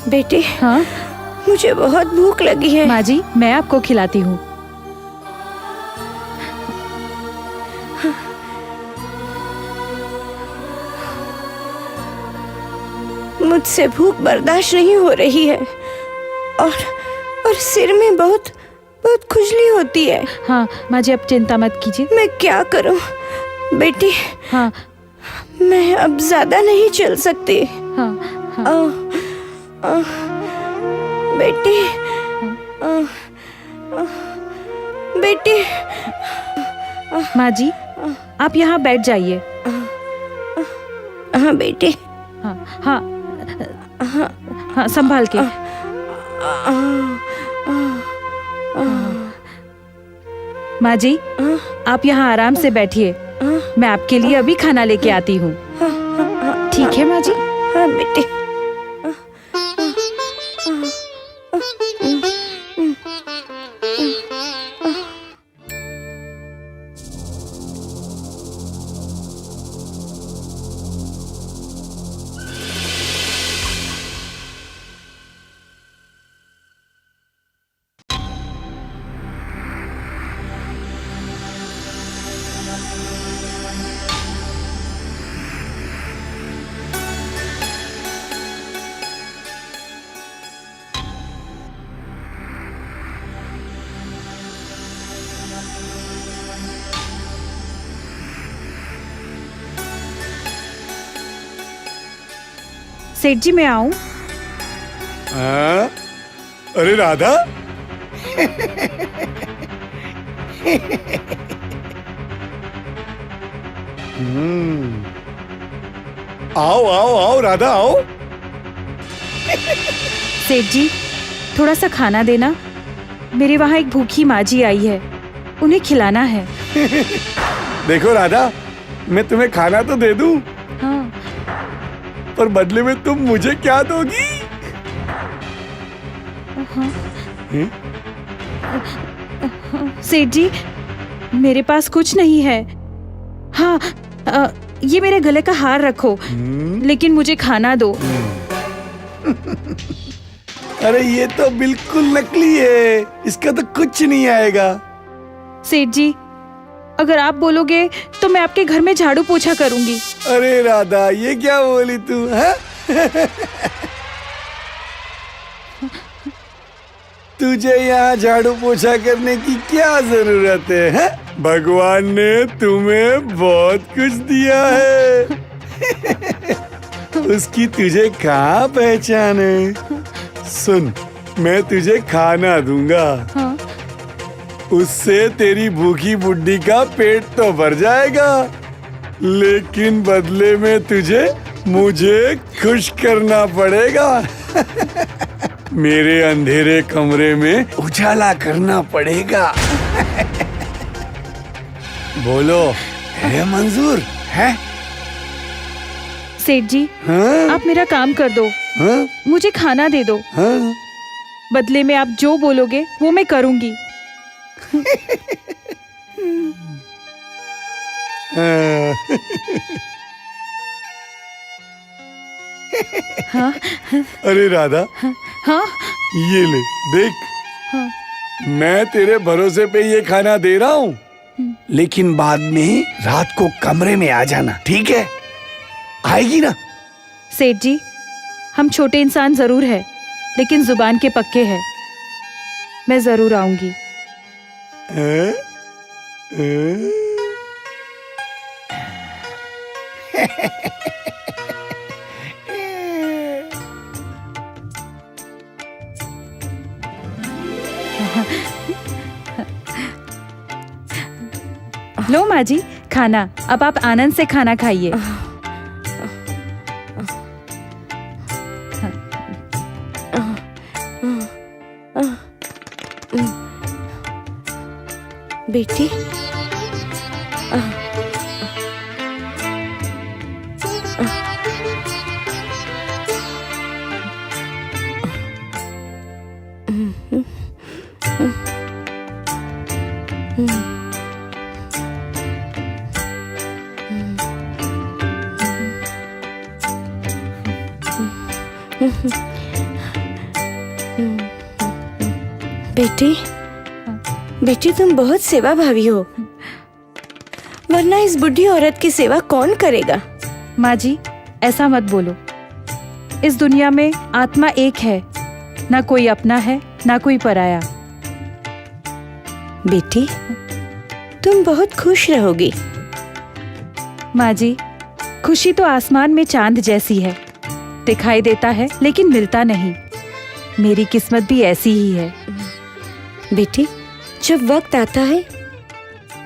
बेटी, हाँ मुझे बहुत भूख लगी है। माँ जी, मैं आपको खिलाती हूँ। मुझसे भूख बर्दाश्त नहीं हो रही है और सिर में बहुत खुजली होती है। हाँ माँ जी, आप चिंता मत कीजिए। मैं क्या करूं बेटी? हाँ मैं अब ज्यादा नहीं चल सकती। हाँ हाँ। बेटी, बेटी। माँ जी, आप यहाँ बैठ जाइए। हाँ बेटी। हाँ हाँ हाँ, संभाल के। माँ जी, आप यहाँ आराम से बैठिए, मैं आपके लिए अभी खाना लेके आती हूँ। ठीक है माँ जी? हाँ बेटी। सेठ जी, मैं आऊं? हाँ? अरे राधा, आओ आओ आओ राधा आओ। सेठ जी, थोड़ा सा खाना देना, मेरे वहाँ एक भूखी माँ जी आई है, उन्हें खिलाना है। देखो राधा, मैं तुम्हें खाना तो दे दूं, हाँ। पर बदले में तुम मुझे क्या दोगी? सेठ जी, मेरे पास कुछ नहीं है। हाँ, ये मेरे गले का हार रखो, लेकिन मुझे खाना दो। अरे ये तो बिल्कुल नकली है, इसका तो कुछ नहीं आएगा। सेठ जी, अगर आप बोलोगे तो मैं आपके घर में झाड़ू पोछा करूंगी। अरे राधा, ये क्या बोली तू? है तुझे यहाँ झाड़ू पोछा करने की क्या जरूरत है? भगवान ने तुम्हें बहुत कुछ दिया है। उसकी तुझे कहाँ पहचान है? सुन, मैं तुझे खाना दूंगा। हाँ। उससे तेरी भूखी बुड्ढी का पेट तो भर जाएगा, लेकिन बदले में तुझे मुझे खुश करना पड़ेगा। मेरे अंधेरे कमरे में उजाला करना पड़ेगा। बोलो, है मंजूर है? सेठ जी, हाँ? आप मेरा काम कर दो, हाँ? मुझे खाना दे दो। हाँ? बदले में आप जो बोलोगे वो मैं करूंगी। हाँ। अरे राधा, हाँ। ये ले देख। हाँ। मैं तेरे भरोसे पे ये खाना दे रहा हूँ, लेकिन बाद में रात को कमरे में आ जाना, ठीक है? आएगी ना? सेठ जी, हम छोटे इंसान जरूर है, लेकिन जुबान के पक्के हैं। मैं जरूर आऊंगी। लो माँ जी, खाना। अब आप आनंद से खाना खाइए। बेटी, बेटी, बेटी तुम बहुत सेवा भावी हो, वरना इस बुढ़ी औरत की सेवा कौन करेगा? माँ जी, ऐसा मत बोलो। इस दुनिया में आत्मा एक है, ना कोई अपना है ना कोई पराया। बेटी, तुम बहुत खुश रहोगी। माँ जी, खुशी तो आसमान में चांद जैसी है, दिखाई देता है लेकिन मिलता नहीं। मेरी किस्मत भी ऐसी ही है। बेटी, जब वक्त आता है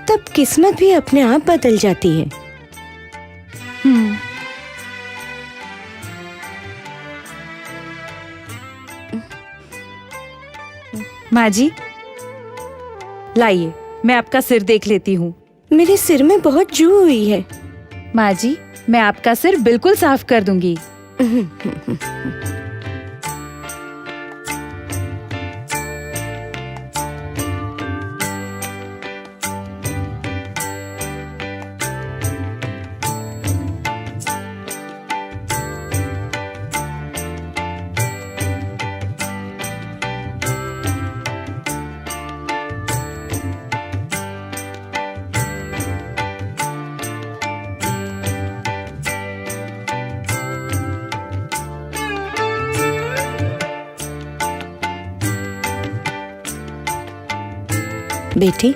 तब किस्मत भी अपने आप बदल जाती है। माँ जी, लाइए, मैं आपका सिर देख लेती हूँ। मेरे सिर में बहुत जू हुई है। माँ जी, मैं आपका सिर बिल्कुल साफ कर दूंगी। बेटी,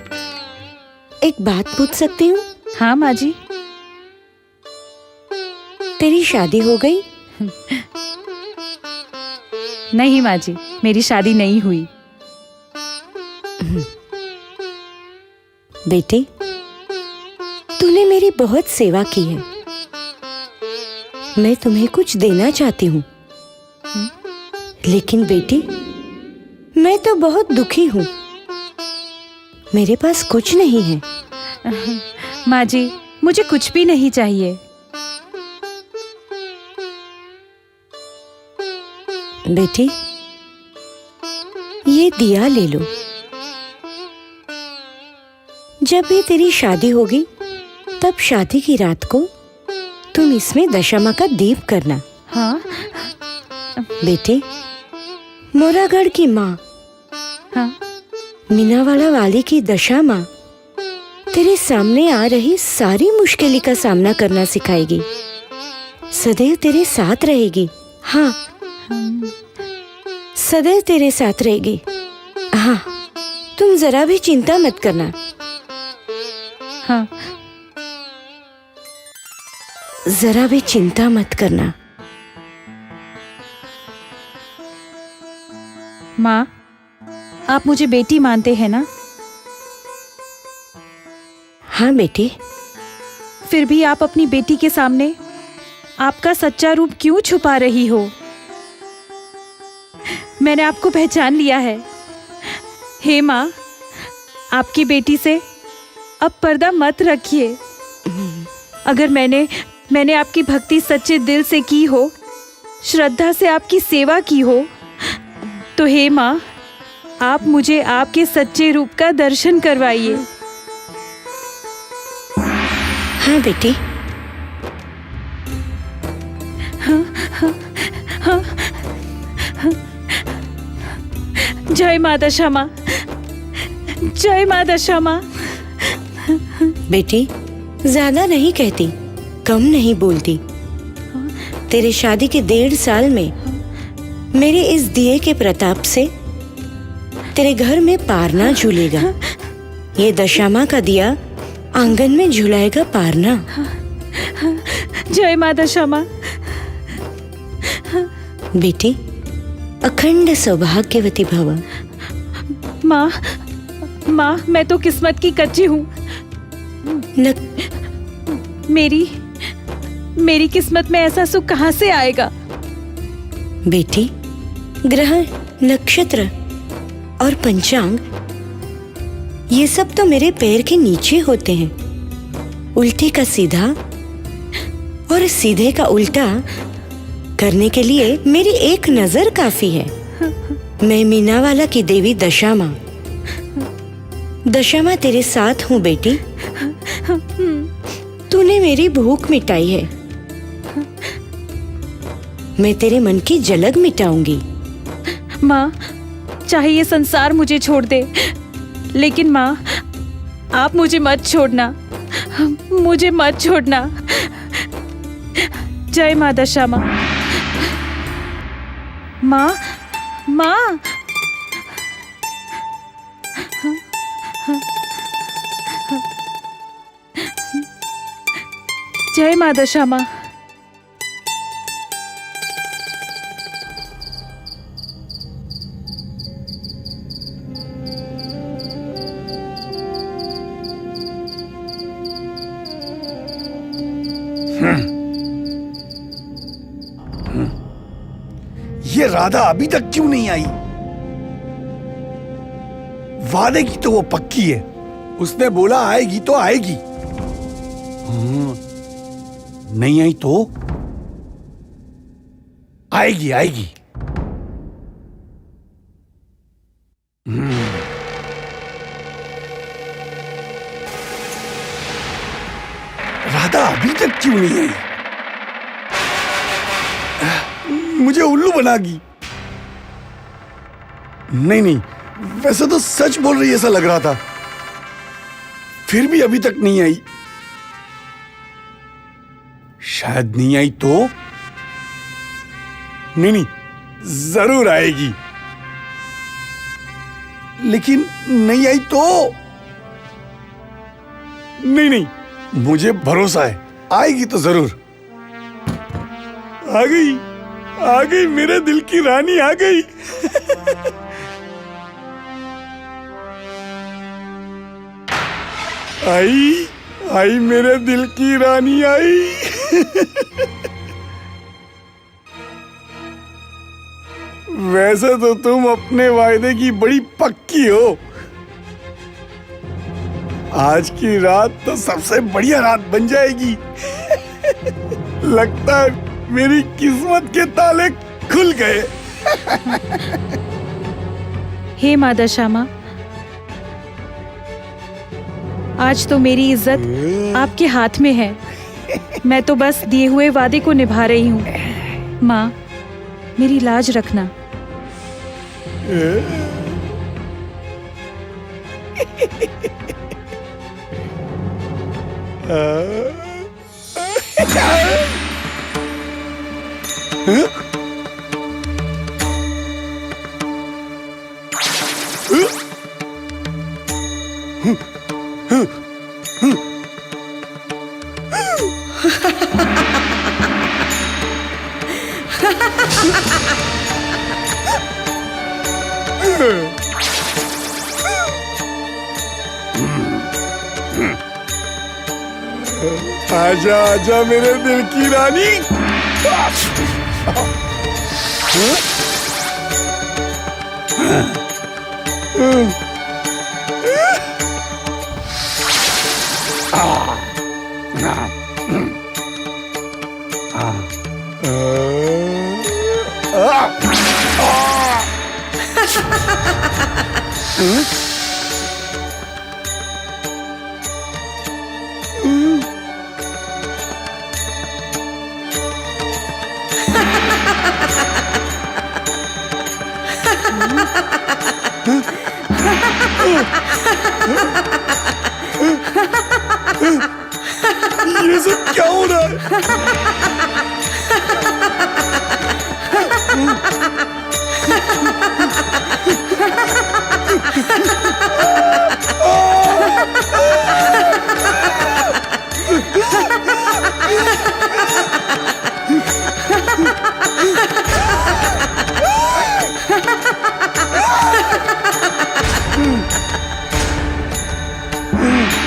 एक बात पूछ सकती हूँ? हाँ माँ जी। तेरी शादी हो गई? नहीं माँ जी, मेरी शादी नहीं हुई। बेटी, तूने मेरी बहुत सेवा की है, मैं तुम्हें कुछ देना चाहती हूँ। लेकिन बेटी, मैं तो बहुत दुखी हूँ। मेरे पास कुछ नहीं है। माँ जी, मुझे कुछ भी नहीं चाहिए। बेटी, ये दिया ले लो। जब भी तेरी शादी होगी तब शादी की रात को तुम इसमें दशामा का दीप करना। हाँ बेटी, मोरागढ़ की माँ हाँ मीनावाड़ा वाली की दशा माँ तेरे सामने आ रही सारी मुश्किलों का सामना करना सिखाएगी, सदैव तेरे साथ रहेगी। हाँ, सदैव तेरे साथ रहेगी। हाँ, तुम जरा भी चिंता मत करना। हाँ। जरा भी चिंता मत करना। माँ, आप मुझे बेटी मानते हैं ना? हाँ बेटी। फिर भी आप अपनी बेटी के सामने आपका सच्चा रूप क्यों छुपा रही हो? मैंने आपको पहचान लिया है। हे माँ, आपकी बेटी से अब पर्दा मत रखिए। अगर मैंने आपकी भक्ति सच्चे दिल से की हो, श्रद्धा से आपकी सेवा की हो, तो हे माँ, आप मुझे आपके सच्चे रूप का दर्शन करवाइए। हाँ बेटी। जय माँ दशा माँ, जय माँ दशा माँ। बेटी, ज्यादा नहीं कहती, कम नहीं बोलती। तेरे शादी के 1.5 साल में मेरे इस दिए के प्रताप से तेरे घर में पारना झूलेगा। ये दशामा का दिया आंगन में झुलाएगा पारना। जय माँ दशा माँ। बेटी, अखंड सौभाग्यवती भव। माँ, मैं तो किस्मत की कच्ची हूँ। मेरी किस्मत में ऐसा सुख कहाँ से आएगा? बेटी, ग्रह, नक्षत्र और पंचांग ये सब तो मेरे पैर के नीचे होते हैं। उल्टे का सीधा और सीधे का उल्टा करने के लिए मेरी एक नजर काफी है। मैं मीनावाला की देवी दशा माँ तेरे साथ हूँ बेटी। तूने मेरी भूख मिटाई है, मैं तेरे मन की जलन मिटाऊंगी। माँ, चाहे ये संसार मुझे छोड़ दे, लेकिन माँ, आप मुझे मत छोड़ना, मुझे मत छोड़ना। जय माँ दशा माँ। माँ, माँ। जय माँ दशा माँ। ये राधा अभी तक क्यों नहीं आई? वादे की तो वो पक्की है, उसने बोला आएगी तो आएगी। नहीं आई तो आएगी आएगी। राधा अभी तक क्यों नहीं आई? मुझे उल्लू बनागी। नहीं, वैसे तो सच बोल रही ऐसा लग रहा था, फिर भी अभी तक नहीं आई। शायद नहीं आई तो नहीं, जरूर आएगी। लेकिन नहीं आई तो नहीं, मुझे भरोसा है आएगी तो जरूर। आ गई मेरे दिल की रानी आ गई। आई मेरे दिल की रानी आई। वैसे तो तुम अपने वायदे की बड़ी पक्की हो, आज की रात तो सबसे बढ़िया रात बन जाएगी। लगता है मेरी किस्मत के ताले खुल गए। हे माँ दशामा, आज तो मेरी इज्जत आपके हाथ में है। मैं तो बस दिए हुए वादे को निभा रही हूँ। माँ, मेरी लाज रखना। आजा आजा मेरे दिल की रानी। ये सब क्या हो रहा है?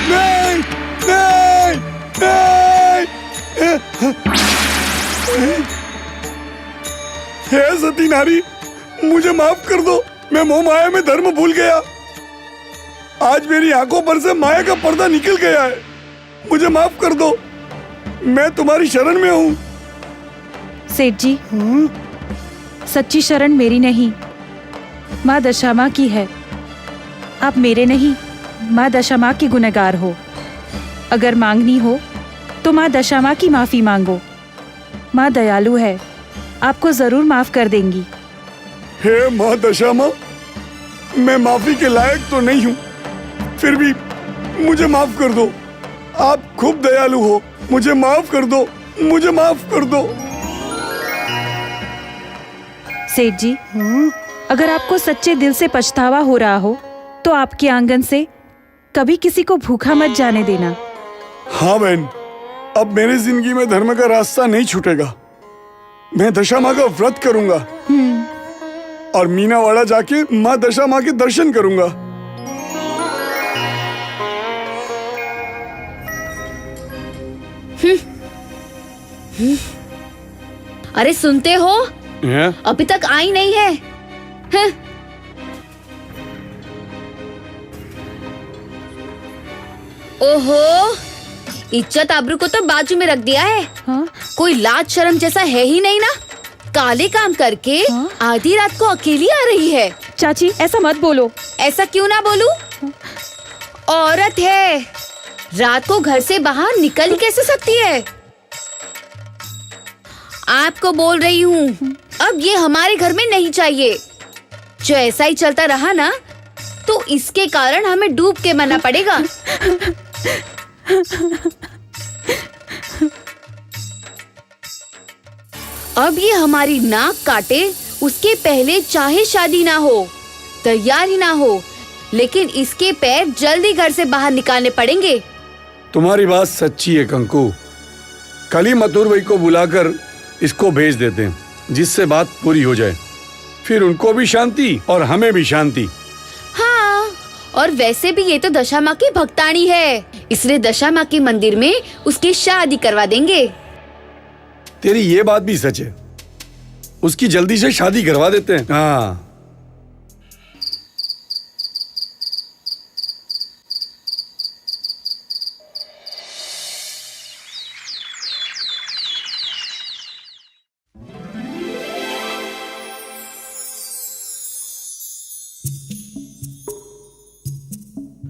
नहीं, नहीं, नहीं। हे सती नारी, मुझे माफ कर दो। मैं मोह माया में धर्म भूल गया। आज मेरी आंखों पर से माया का पर्दा निकल गया है। मुझे माफ कर दो। मैं तुम्हारी शरण में हूँ। सेठ जी, सच्ची शरण मेरी नहीं, माँ दशामा की है। आप मेरे नहीं, माँ दशामा की गुनहगार हो। अगर मांगनी हो तो माँ दशामा की माफी मांगो। माँ दयालु है, आपको जरूर माफ कर देंगी। हे माँ दशामा, मैं माफी के लायक तो नहीं हूँ, फिर भी मुझे माफ कर दो। आप खूब दयालु हो। मुझे माफ कर दो, मुझे माफ कर दो। सेठ जी, अगर आपको सच्चे दिल से पछतावा हो रहा हो तो आपके आंगन से कभी किसी को भूखा मत जाने देना। हाँ बहन, अब मेरी जिंदगी में धर्म का रास्ता नहीं छूटेगा। मैं दशा माँ का व्रत करूंगा और मीनावाड़ा जाके माँ दशा माँ के दर्शन करूंगा। अरे सुनते हो, अभी तक आई नहीं है। हैं? ओहो, इज्जत आबरू को तो बाजू में रख दिया है। हाँ? कोई लाज शर्म जैसा है ही नहीं ना। काले काम करके आधी रात को अकेली आ रही है। चाची, ऐसा मत बोलो। ऐसा क्यों ना बोलूं? औरत है, रात को घर से बाहर निकल ही कैसे सकती है? आपको बोल रही हूँ, अब ये हमारे घर में नहीं चाहिए। जो ऐसा ही चलता रहा ना तो इसके कारण हमें डूब के मरना पड़ेगा। अब ये हमारी नाक काटे उसके पहले चाहे शादी ना हो, तैयार ही ना हो, लेकिन इसके पैर जल्दी घर से बाहर निकालने पड़ेंगे। तुम्हारी बात सच्ची है कंकु। कल ही मथुर भाई को बुलाकर इसको भेज देते हैं, जिससे बात पूरी हो जाए। फिर उनको भी शांति और हमें भी शांति। हाँ, और वैसे भी ये तो दशा माँ की भक्तानी है, इसलिए दशा माँ के मंदिर में उसकी शादी करवा देंगे। तेरी ये बात भी सच है, उसकी जल्दी से शादी करवा देते हैं। हाँ,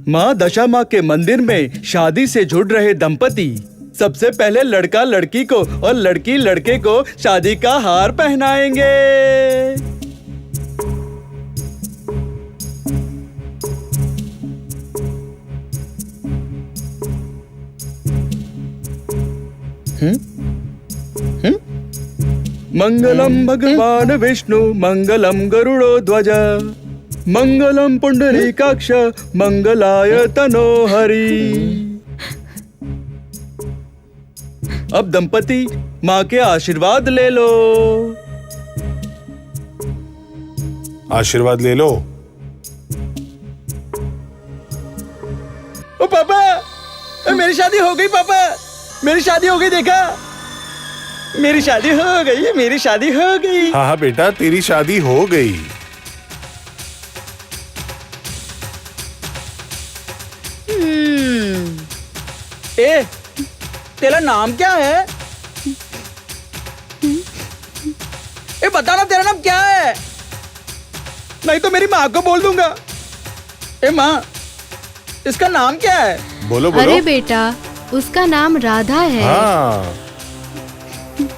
माँ दशा माँ के मंदिर में शादी से जुड़ रहे दंपति सबसे पहले लड़का लड़की को और लड़की लड़के को शादी का हार पहनाएंगे। मंगलम भगवान विष्णु मंगलम गरुड़ो ध्वज मंगलम पुंडरीकाक्ष मंगलाय तनोहरि। अब दंपति माँ के आशीर्वाद ले लो। आशीर्वाद ले लो। ओ पापा, मेरी शादी हो गई पापा, मेरी शादी हो गई, देखा मेरी शादी हो गई, मेरी शादी हो गई। हाँ हाँ बेटा, तेरी शादी हो गई। ए, तेरा नाम क्या है? ए बता ना, तेरा नाम क्या है? नहीं तो मेरी माँ को बोल दूंगा। ए माँ, इसका नाम क्या है? बोलो बोलो। अरे बेटा, उसका नाम राधा है। हाँ।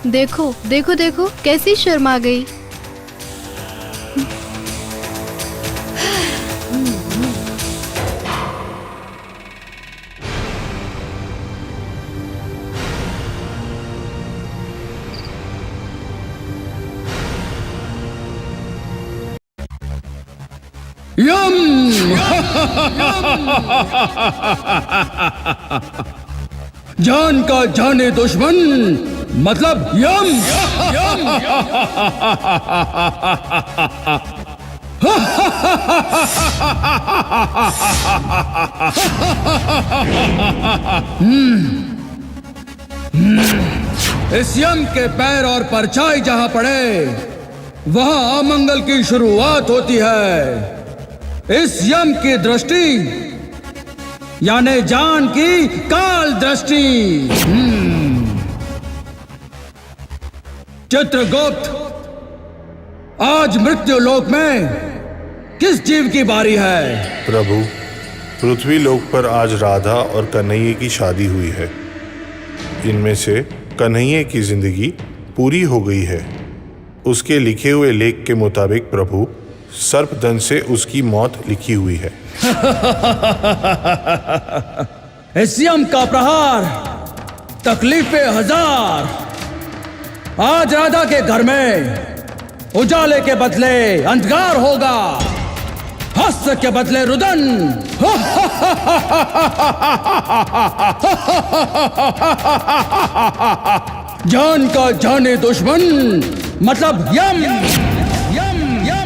देखो देखो देखो कैसी शर्मा गई। यम जान का जाने दुश्मन मतलब यम। इस यम के पैर और परछाई जहां पड़े वहां अमंगल की शुरुआत होती है। इस यम की दृष्टि यानी जान की काल दृष्टि। चित्रगुप्त, आज मृत्यु लोक में किस जीव की बारी है? प्रभु, पृथ्वी लोक पर आज राधा और कन्हैया की शादी हुई है। इनमें से कन्हैया की जिंदगी पूरी हो गई है। उसके लिखे हुए लेख के मुताबिक प्रभु, सर्पदंश से उसकी मौत लिखी हुई है। इस यम का प्रहार, तकलीफें हजार। आज राधा के घर में उजाले के बदले अंधकार होगा, हास्य के बदले रुदन। जान का जाने दुश्मन मतलब यम यम यम।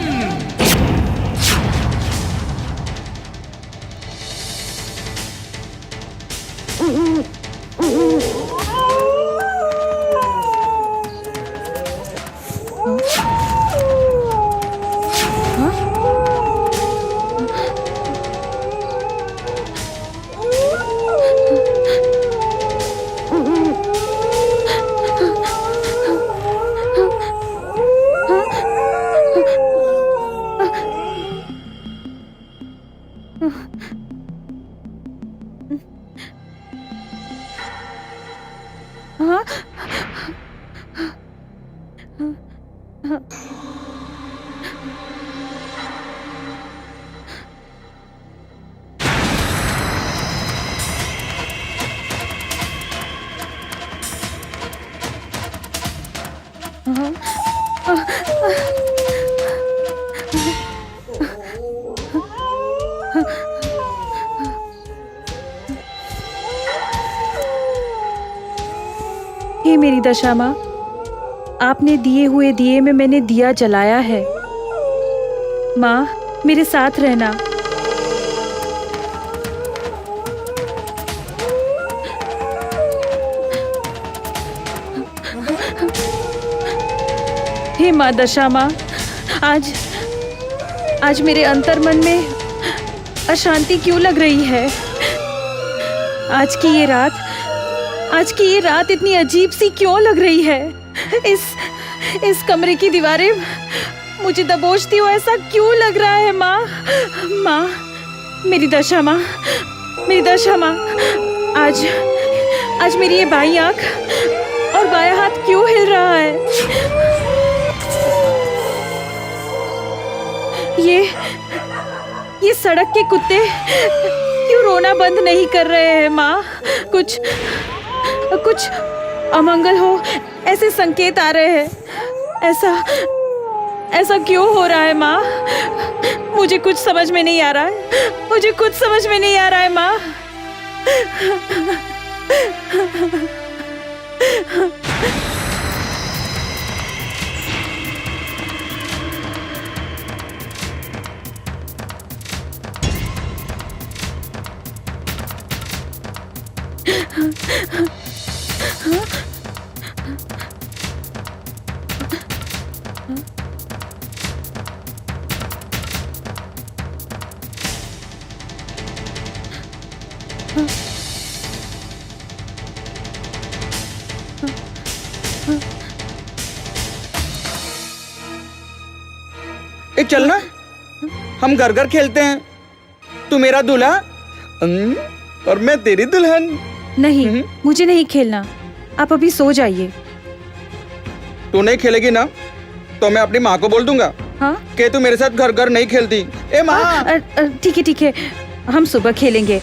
हे मेरी दशा माँ, आपने दिए हुए दिए में मैंने दिया जलाया है। माँ, मेरे साथ रहना। हे माँ दशा माँ, आज मेरे अंतर्मन में अशांति क्यों लग रही है? आज की ये रात इतनी अजीब सी क्यों लग रही है? इस कमरे की दीवारें मुझे दबोचती हो ऐसा क्यों लग रहा है? माँ, मेरी दशा माँ, मेरी दशा माँ, आज मेरी ये बाई आंख और बायां हाथ क्यों हिल रहा है? ये सड़क के कुत्ते क्यों रोना बंद नहीं कर रहे हैं माँ? कुछ अमंगल हो ऐसे संकेत आ रहे हैं। ऐसा क्यों हो रहा है माँ? मुझे कुछ समझ में नहीं आ रहा है, मुझे कुछ समझ में नहीं आ रहा है माँ। ए चलना, हम घर घर खेलते हैं। तू मेरा दूल्हा और मैं तेरी दुल्हन। नहीं, मुझे नहीं खेलना, आप अभी सो जाइए। तू नहीं खेलेगी ना तो मैं अपनी माँ को बोल दूंगा हाँ? कि तू मेरे साथ घर घर नहीं खेलती। ए माँ। ठीक है, हम सुबह खेलेंगे,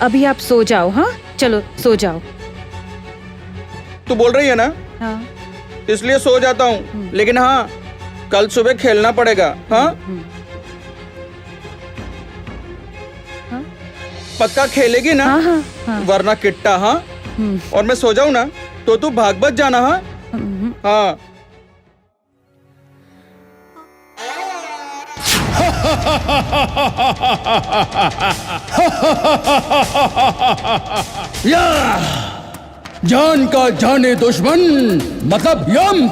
अभी आप सो जाओ। हाँ चलो सो जाओ। तू बोल रही है ना? हाँ। इसलिए सो जाता हूँ, लेकिन हाँ कल सुबह खेलना पड़ेगा। हाँ पक्का खेलेगी ना? हाँ। वरना किट्टा। हाँ और मैं सो जाऊँ ना तो तू भाग बच जाना। हाँ हाँ। या जान का जाने दुश्मन मतलब यम।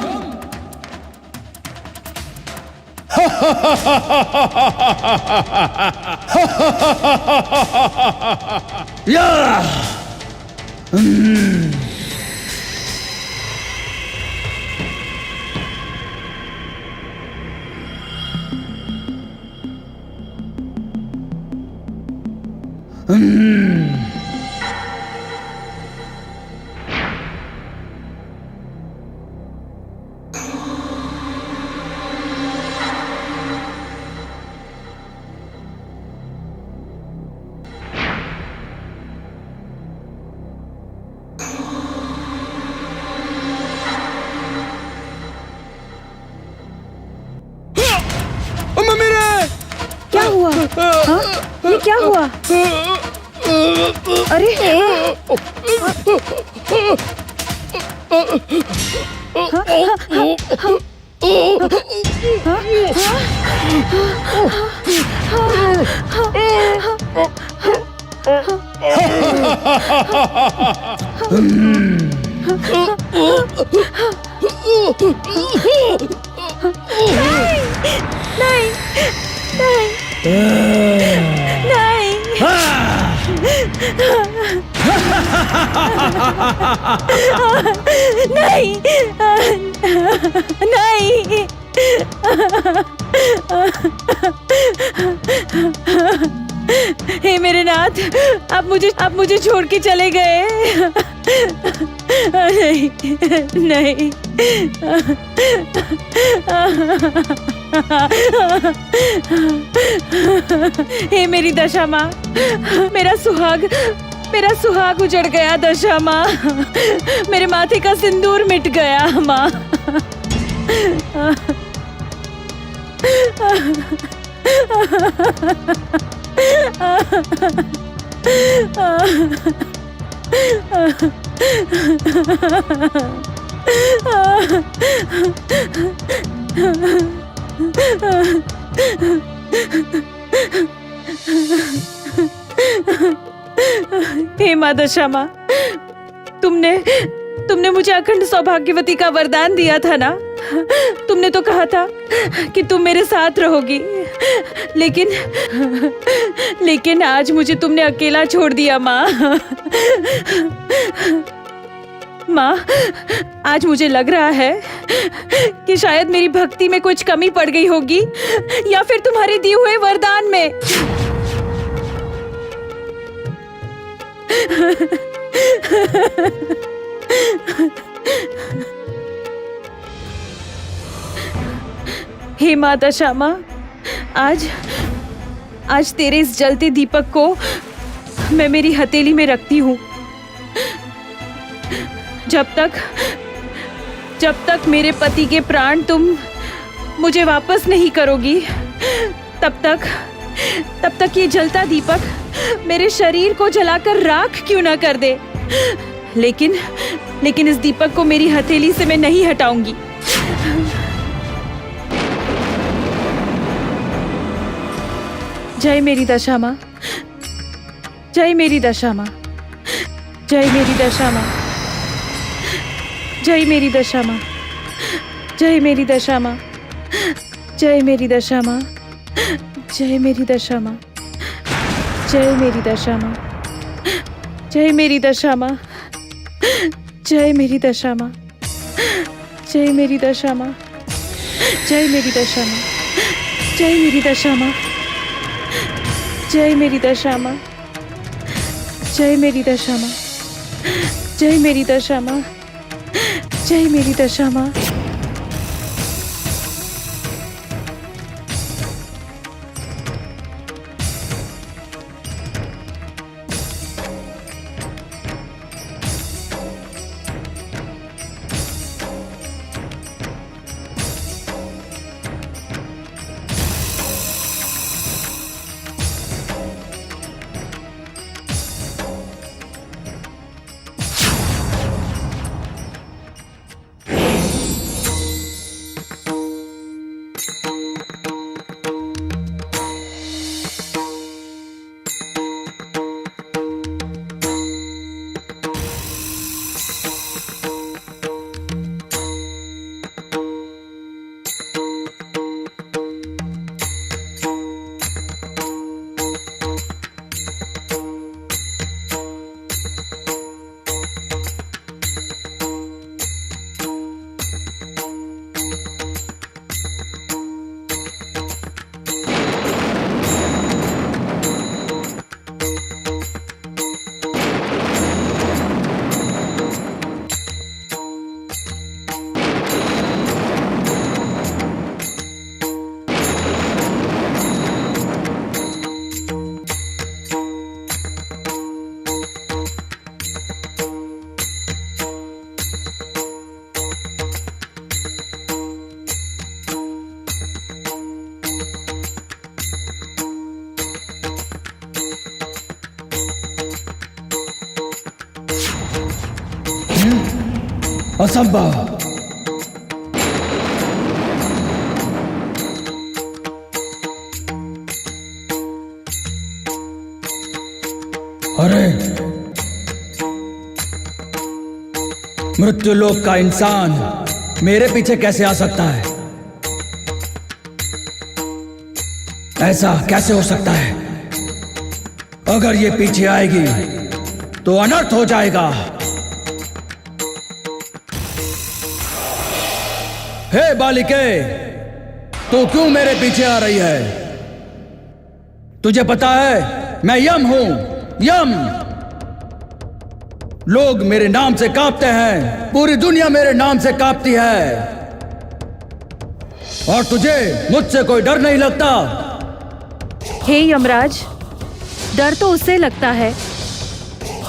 या क्या हुआ? हाँ? ये क्या हुआ? अरे नहीं, नहीं। हे मेरे नाथ, आप मुझे छोड़ के चले गए। नहीं। हे मेरी दशा माँ, मेरा सुहाग उजड़ गया। दशा माँ, मेरे माथे का सिंदूर मिट गया माँ। हे माँ दशा माँ, तुमने मुझे अखंड सौभाग्यवती का वरदान दिया था ना। तुमने तो कहा था कि तुम मेरे साथ रहोगी, लेकिन आज मुझे तुमने अकेला छोड़ दिया माँ। माँ, आज मुझे लग रहा है कि शायद मेरी भक्ति में कुछ कमी पड़ गई होगी, या फिर तुम्हारे दिए हुए वरदान में। हे माता श्यामा, आज तेरे इस जलते दीपक को मैं मेरी हथेली में रखती हूँ। जब तक मेरे पति के प्राण तुम मुझे वापस नहीं करोगी, तब तक ये जलता दीपक मेरे शरीर को जलाकर राख क्यों ना कर दे। लेकिन इस दीपक को मेरी हथेली से मैं नहीं हटाऊंगी। जय मेरी दशा माँ, जय मेरी दशा माँ, जय मेरी दशा माँ, जय मेरी दशा माँ, जय मेरी दशा माँ, जय मेरी दशा माँ, जय मेरी दशा माँ, जय मेरी दशा माँ, जय मेरी दशा माँ, जय मेरी दशा माँ, जय मेरी दशा माँ, जय मेरी दशा माँ, जय मेरी दशा माँ, जय मेरी दशा माँ, जय मेरी दशा माँ, जय मेरी दशा माँ, जय मेरी दशा माँ। असंभव। अरे मृत्युलोक का इंसान मेरे पीछे कैसे आ सकता है? ऐसा कैसे हो सकता है? अगर ये पीछे आएगी तो अनर्थ हो जाएगा। हे बालिके, तू क्यों मेरे पीछे आ रही है? तुझे पता है मैं यम हूं, यम। लोग मेरे नाम से कांपते हैं, पूरी दुनिया मेरे नाम से कांपती है। और तुझे मुझसे कोई डर नहीं लगता? हे यमराज, डर तो उससे लगता है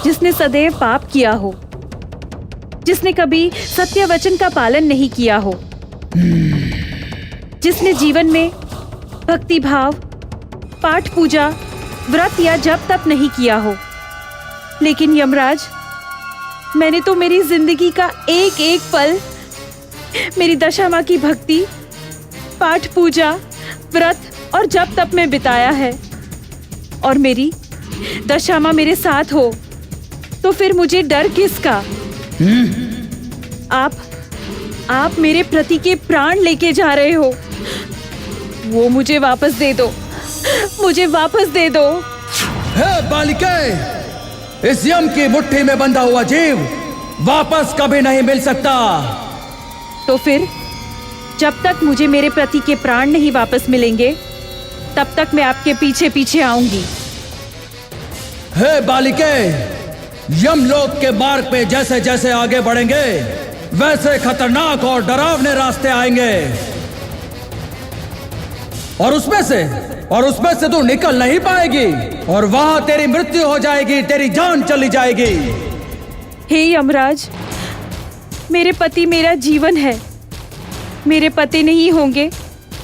जिसने सदैव पाप किया हो, जिसने कभी सत्य वचन का पालन नहीं किया हो, जिसने जीवन में भक्ति भाव, पाठ पूजा, व्रत या जप तप नहीं किया हो। लेकिन यमराज, मैंने तो मेरी जिंदगी का एक एक पल मेरी दशा माँ की भक्ति, पाठ पूजा, व्रत और जप तप में बिताया है। और मेरी दशा माँ मेरे साथ हो तो फिर मुझे डर किसका? आप मेरे प्रति के प्राण लेके जा रहे हो, वो मुझे वापस दे दो, मुझे वापस दे दो। हे बालिके, इस यम की मुट्ठी में बंधा हुआ जीव वापस कभी नहीं मिल सकता। तो फिर जब तक मुझे मेरे प्रति के प्राण नहीं वापस मिलेंगे, तब तक मैं आपके पीछे पीछे आऊंगी। हे बालिके, यमलोक के मार्ग पे जैसे जैसे आगे बढ़ेंगे वैसे खतरनाक और डरावने रास्ते आएंगे और उसमें से तू निकल नहीं पाएगी और वहां तेरी मृत्यु हो जाएगी, तेरी जान चली जाएगी। हे यमराज, मेरे पति मेरा जीवन है। मेरे पति नहीं होंगे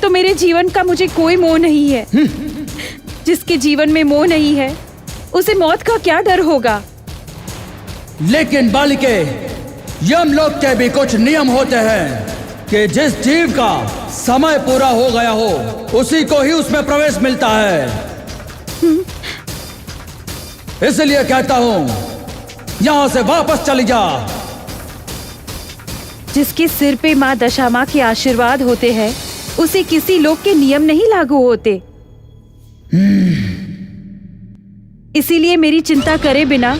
तो मेरे जीवन का मुझे कोई मोह नहीं है। जिसके जीवन में मोह नहीं है उसे मौत का क्या डर होगा। लेकिन बालिके, यमलोक के भी कुछ नियम होते हैं कि जिस जीव का समय पूरा हो गया हो उसी को ही उसमें प्रवेश मिलता है। इसलिए कहता हूं यहां से वापस चली जा। जिसके सिर पे माँ दशामा के आशीर्वाद होते हैं उसे किसी लोक के नियम नहीं लागू होते। इसीलिए मेरी चिंता करे बिना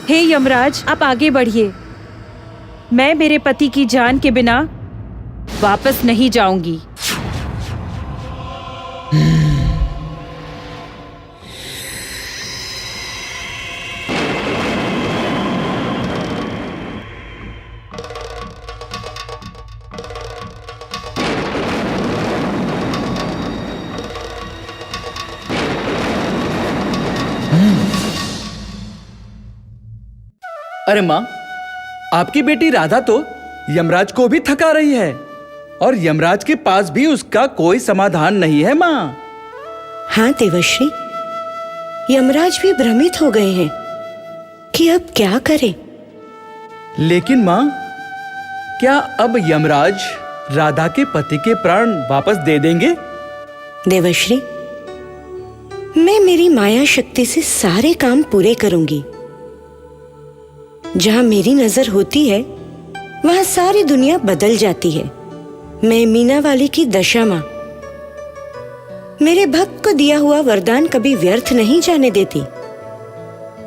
हे यमराज, आप आगे बढ़िए। मैं मेरे पति की जान के बिना वापस नहीं जाऊंगी। अरे माँ, आपकी बेटी राधा तो यमराज को भी थका रही है और यमराज के पास भी उसका कोई समाधान नहीं है माँ। हाँ देवर्षि, यमराज भी भ्रमित हो गए हैं कि अब क्या करें। लेकिन माँ, क्या अब यमराज राधा के पति के प्राण वापस दे देंगे? देवर्षि, मैं मेरी माया शक्ति से सारे काम पूरे करूंगी। जहां मेरी नजर होती है वहां सारी दुनिया बदल जाती है। मैं मीना वाली की दशा मां, मेरे भक्त को दिया हुआ वरदान कभी व्यर्थ नहीं जाने देती।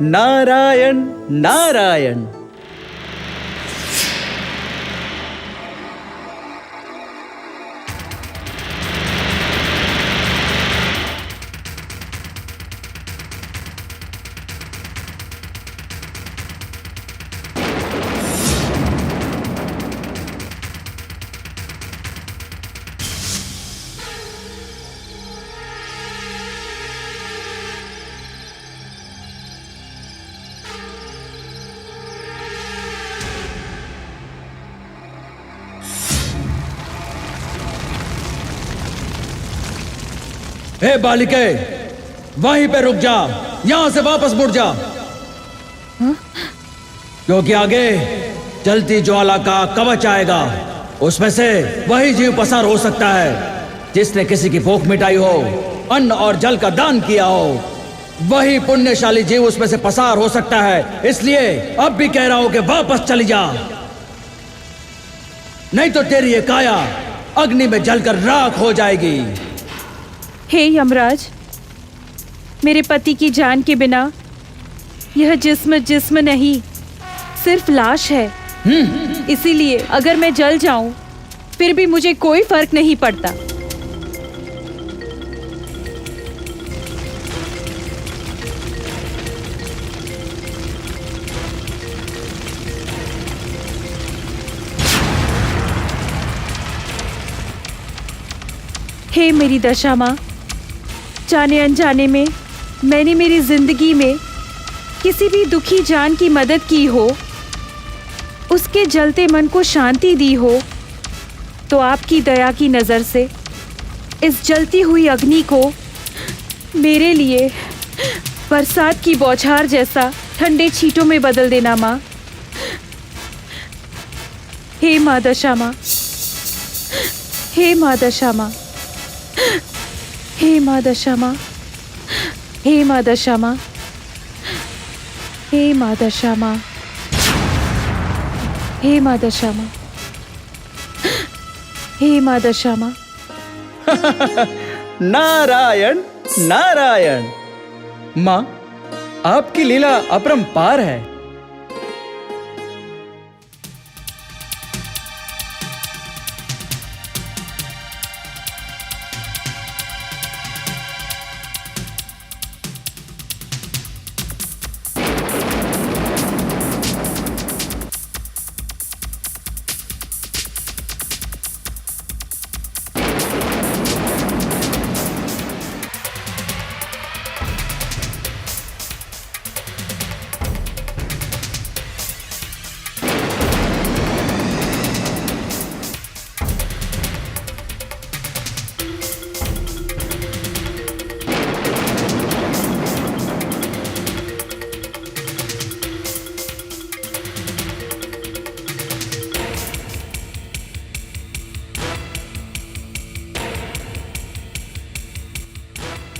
नारायण नारायण। हे बालिके, वहीं पे रुक जा, यहां से वापस मुड़ जा। क्योंकि आगे जलती ज्वाला का कवच आएगा। उसमें से वही जीव पसार हो सकता है जिसने किसी की भूख मिटाई हो, अन्न और जल का दान किया हो। वही पुण्यशाली जीव उसमें से पसार हो सकता है। इसलिए अब भी कह रहा हूं कि वापस चली जा, नहीं तो तेरी ये काया अग्नि में जलकर राख हो जाएगी। हे यमराज, मेरे पति की जान के बिना यह जिस्म नहीं, सिर्फ लाश है। इसीलिए अगर मैं जल जाऊं फिर भी मुझे कोई फर्क नहीं पड़ता। हे मेरी दशा मां, जाने अनजाने में मैंने मेरी जिंदगी में किसी भी दुखी जान की मदद की हो, उसके जलते मन को शांति दी हो, तो आपकी दया की नजर से इस जलती हुई अग्नि को मेरे लिए बरसात की बौछार जैसा ठंडे छींटों में बदल देना माँ। हे माँ दशा माँ, हे माँ दशा माँ, हे माँ दशा माँ, हे माँ दशा माँ, हे माँ दशा माँ, हे माँ दशा माँ, हे माँ दशा माँ। नारायण नारायण। माँ, आपकी लीला अपरंपार है।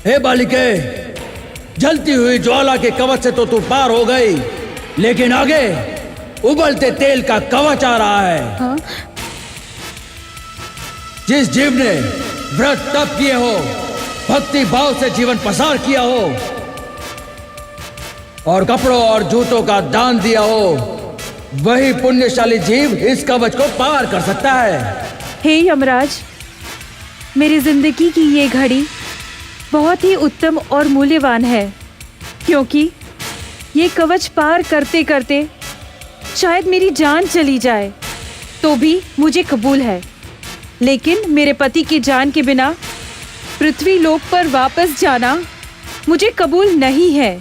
हे बालिके, जलती हुई ज्वाला के कवच से तो तू पार हो गई, लेकिन आगे उबलते तेल का कवच आ रहा है। हाँ? जिस जीव ने व्रत तप किए हो, भक्ति भाव से जीवन पसार किया हो और कपड़ों और जूतों का दान दिया हो, वही पुण्यशाली जीव इस कवच को पार कर सकता है। हे यमराज, मेरी जिंदगी की ये घड़ी बहुत ही उत्तम और मूल्यवान है, क्योंकि ये कवच पार करते करते शायद मेरी जान चली जाए तो भी मुझे कबूल है, लेकिन मेरे पति की जान के बिना पृथ्वी लोक पर वापस जाना मुझे कबूल नहीं है।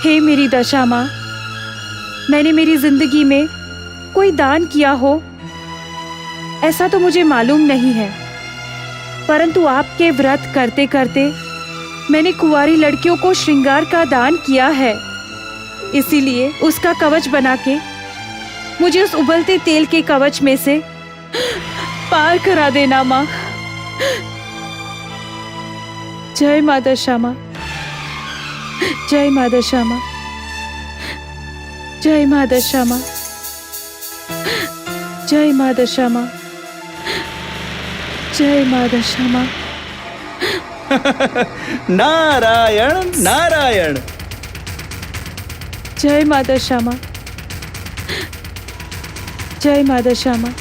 हे मेरी दशा माँ, मैंने मेरी जिंदगी में कोई दान किया हो ऐसा तो मुझे मालूम नहीं है, परंतु आपके व्रत करते करते मैंने कुंवारी लड़कियों को श्रृंगार का दान किया है। इसीलिए उसका कवच बना के मुझे उस उबलते तेल के कवच में से पार करा देना माँ। जय माँ दशा माँ, जय माँ दशा माँ, जय माँ दशा माँ, जय माँ दशा माँ, जय माँ दशा माँ। नारायण नारायण। जय माँ दशा माँ, जय माँ दशा माँ,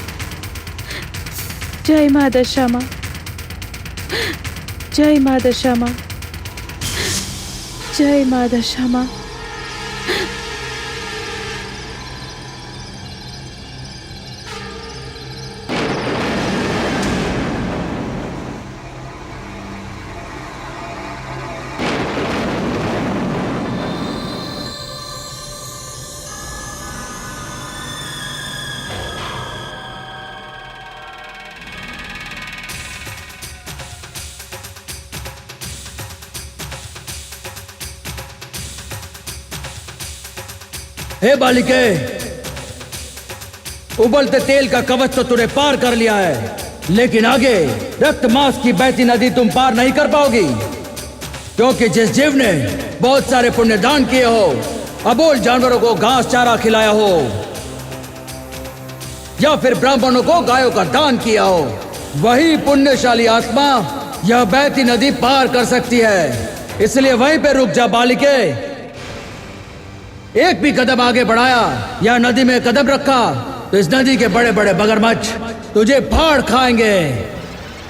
जय माँ दशा माँ, जय माँ दशा माँ, जय माँ दशा माँ। हे बालिके, उबलते तेल का कवच तो तूने पार कर लिया है, लेकिन आगे रक्त मांस की बहती नदी तुम पार नहीं कर पाओगी, क्योंकि जिस जीव ने बहुत सारे पुण्य दान किए हो, अबोल जानवरों को घास चारा खिलाया हो या फिर ब्राह्मणों को गायों का दान किया हो, वही पुण्यशाली आत्मा यह बहती नदी पार कर सकती है। इसलिए वहीं पे रुक जा बालिके। एक भी कदम आगे बढ़ाया या नदी में कदम रखा तो इस नदी के बड़े बड़े मगरमच्छ तुझे फाड़ खाएंगे।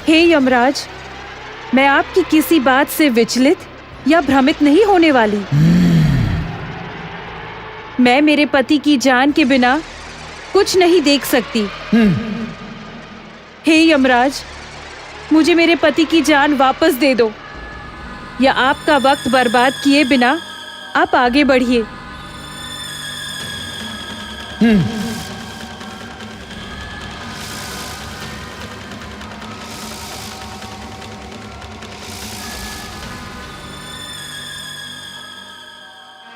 हे यमराज, मैं आपकी किसी बात से विचलित या भ्रमित नहीं होने वाली। मैं मेरे पति की जान के बिना कुछ नहीं देख सकती। हे यमराज, मुझे मेरे पति की जान वापस दे दो, या आपका वक्त बर्बाद किए बिना आप आगे बढ़िए।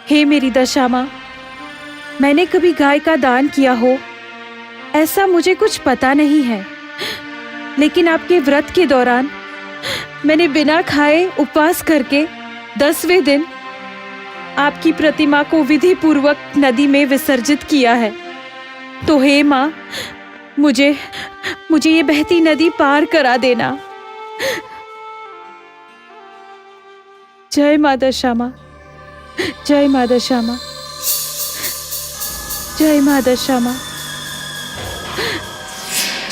हे मेरी दशा माँ, मैंने कभी गाय का दान किया हो ऐसा मुझे कुछ पता नहीं है, लेकिन आपके व्रत के दौरान मैंने बिना खाए उपवास करके 10वें दिन आपकी प्रतिमा को विधि पूर्वक नदी में विसर्जित किया है। तो हे माँ, मुझे ये बहती नदी पार करा देना। जय माँ दशा माँ, जय माँ दशा माँ, जय माँ दशा माँ,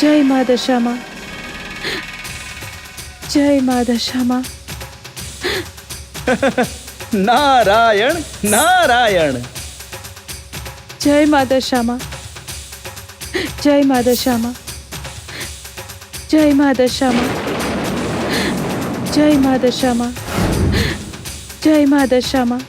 जय माँ दशा माँ, जय माँ दशा माँ। नारायण नारायण। जय माँ दशा माँ, जय माँ दशा माँ, जय माँ दशा माँ, जय माँ दशा माँ, जय माँ दशा माँ।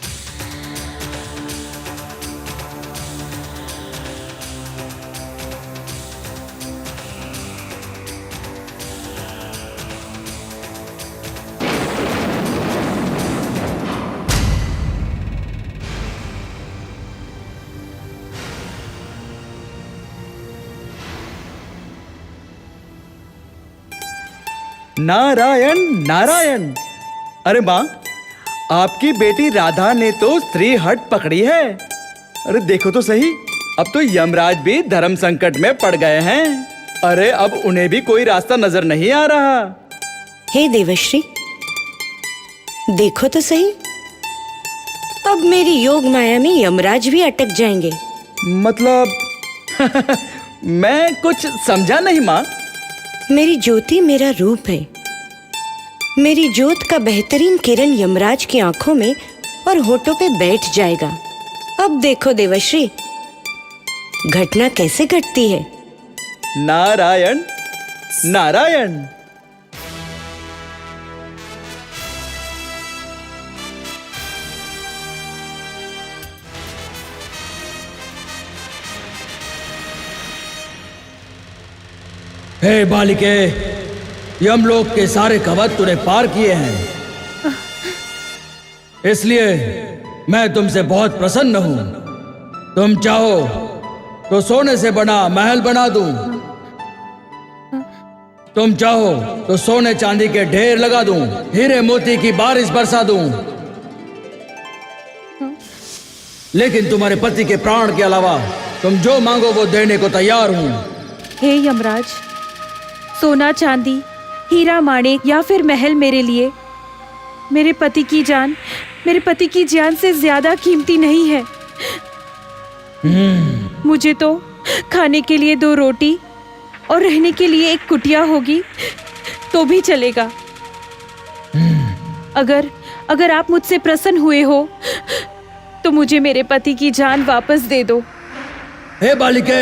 नारायण नारायण। अरे माँ, आपकी बेटी राधा ने तो स्त्री हट पकड़ी है। अरे देखो तो सही, अब तो यमराज भी धर्म संकट में पड़ गए हैं। अरे अब उन्हें भी कोई रास्ता नजर नहीं आ रहा। हे देवश्री, देखो तो सही, अब मेरी योग माया में यमराज भी अटक जाएंगे। मतलब मैं कुछ समझा नहीं माँ। मेरी ज्योति मेरा रूप है। मेरी ज्योत का बेहतरीन किरण यमराज की आंखों में और होठों पे बैठ जाएगा। अब देखो देवश्री, घटना कैसे घटती है। नारायण नारायण। हे बालिके, यमलोक के सारे कवच तूने पार किए हैं, इसलिए मैं तुमसे बहुत प्रसन्न हूं। तुम चाहो तो सोने से बना महल बना दूं, तुम चाहो तो सोने चांदी के ढेर लगा दूं, हीरे मोती की बारिश बरसा दूं, लेकिन तुम्हारे पति के प्राण के अलावा तुम जो मांगो वो देने को तैयार हूं। हे यमराज, सोना चांदी, हीरा माणिक या फिर महल मेरे लिए मेरे पति की जान से ज्यादा कीमती नहीं है। मुझे तो खाने के लिए 2 रोटी और रहने के लिए एक कुटिया होगी तो भी चलेगा। अगर आप मुझसे प्रसन्न हुए हो तो मुझे मेरे पति की जान वापस दे दो। हे बालिके,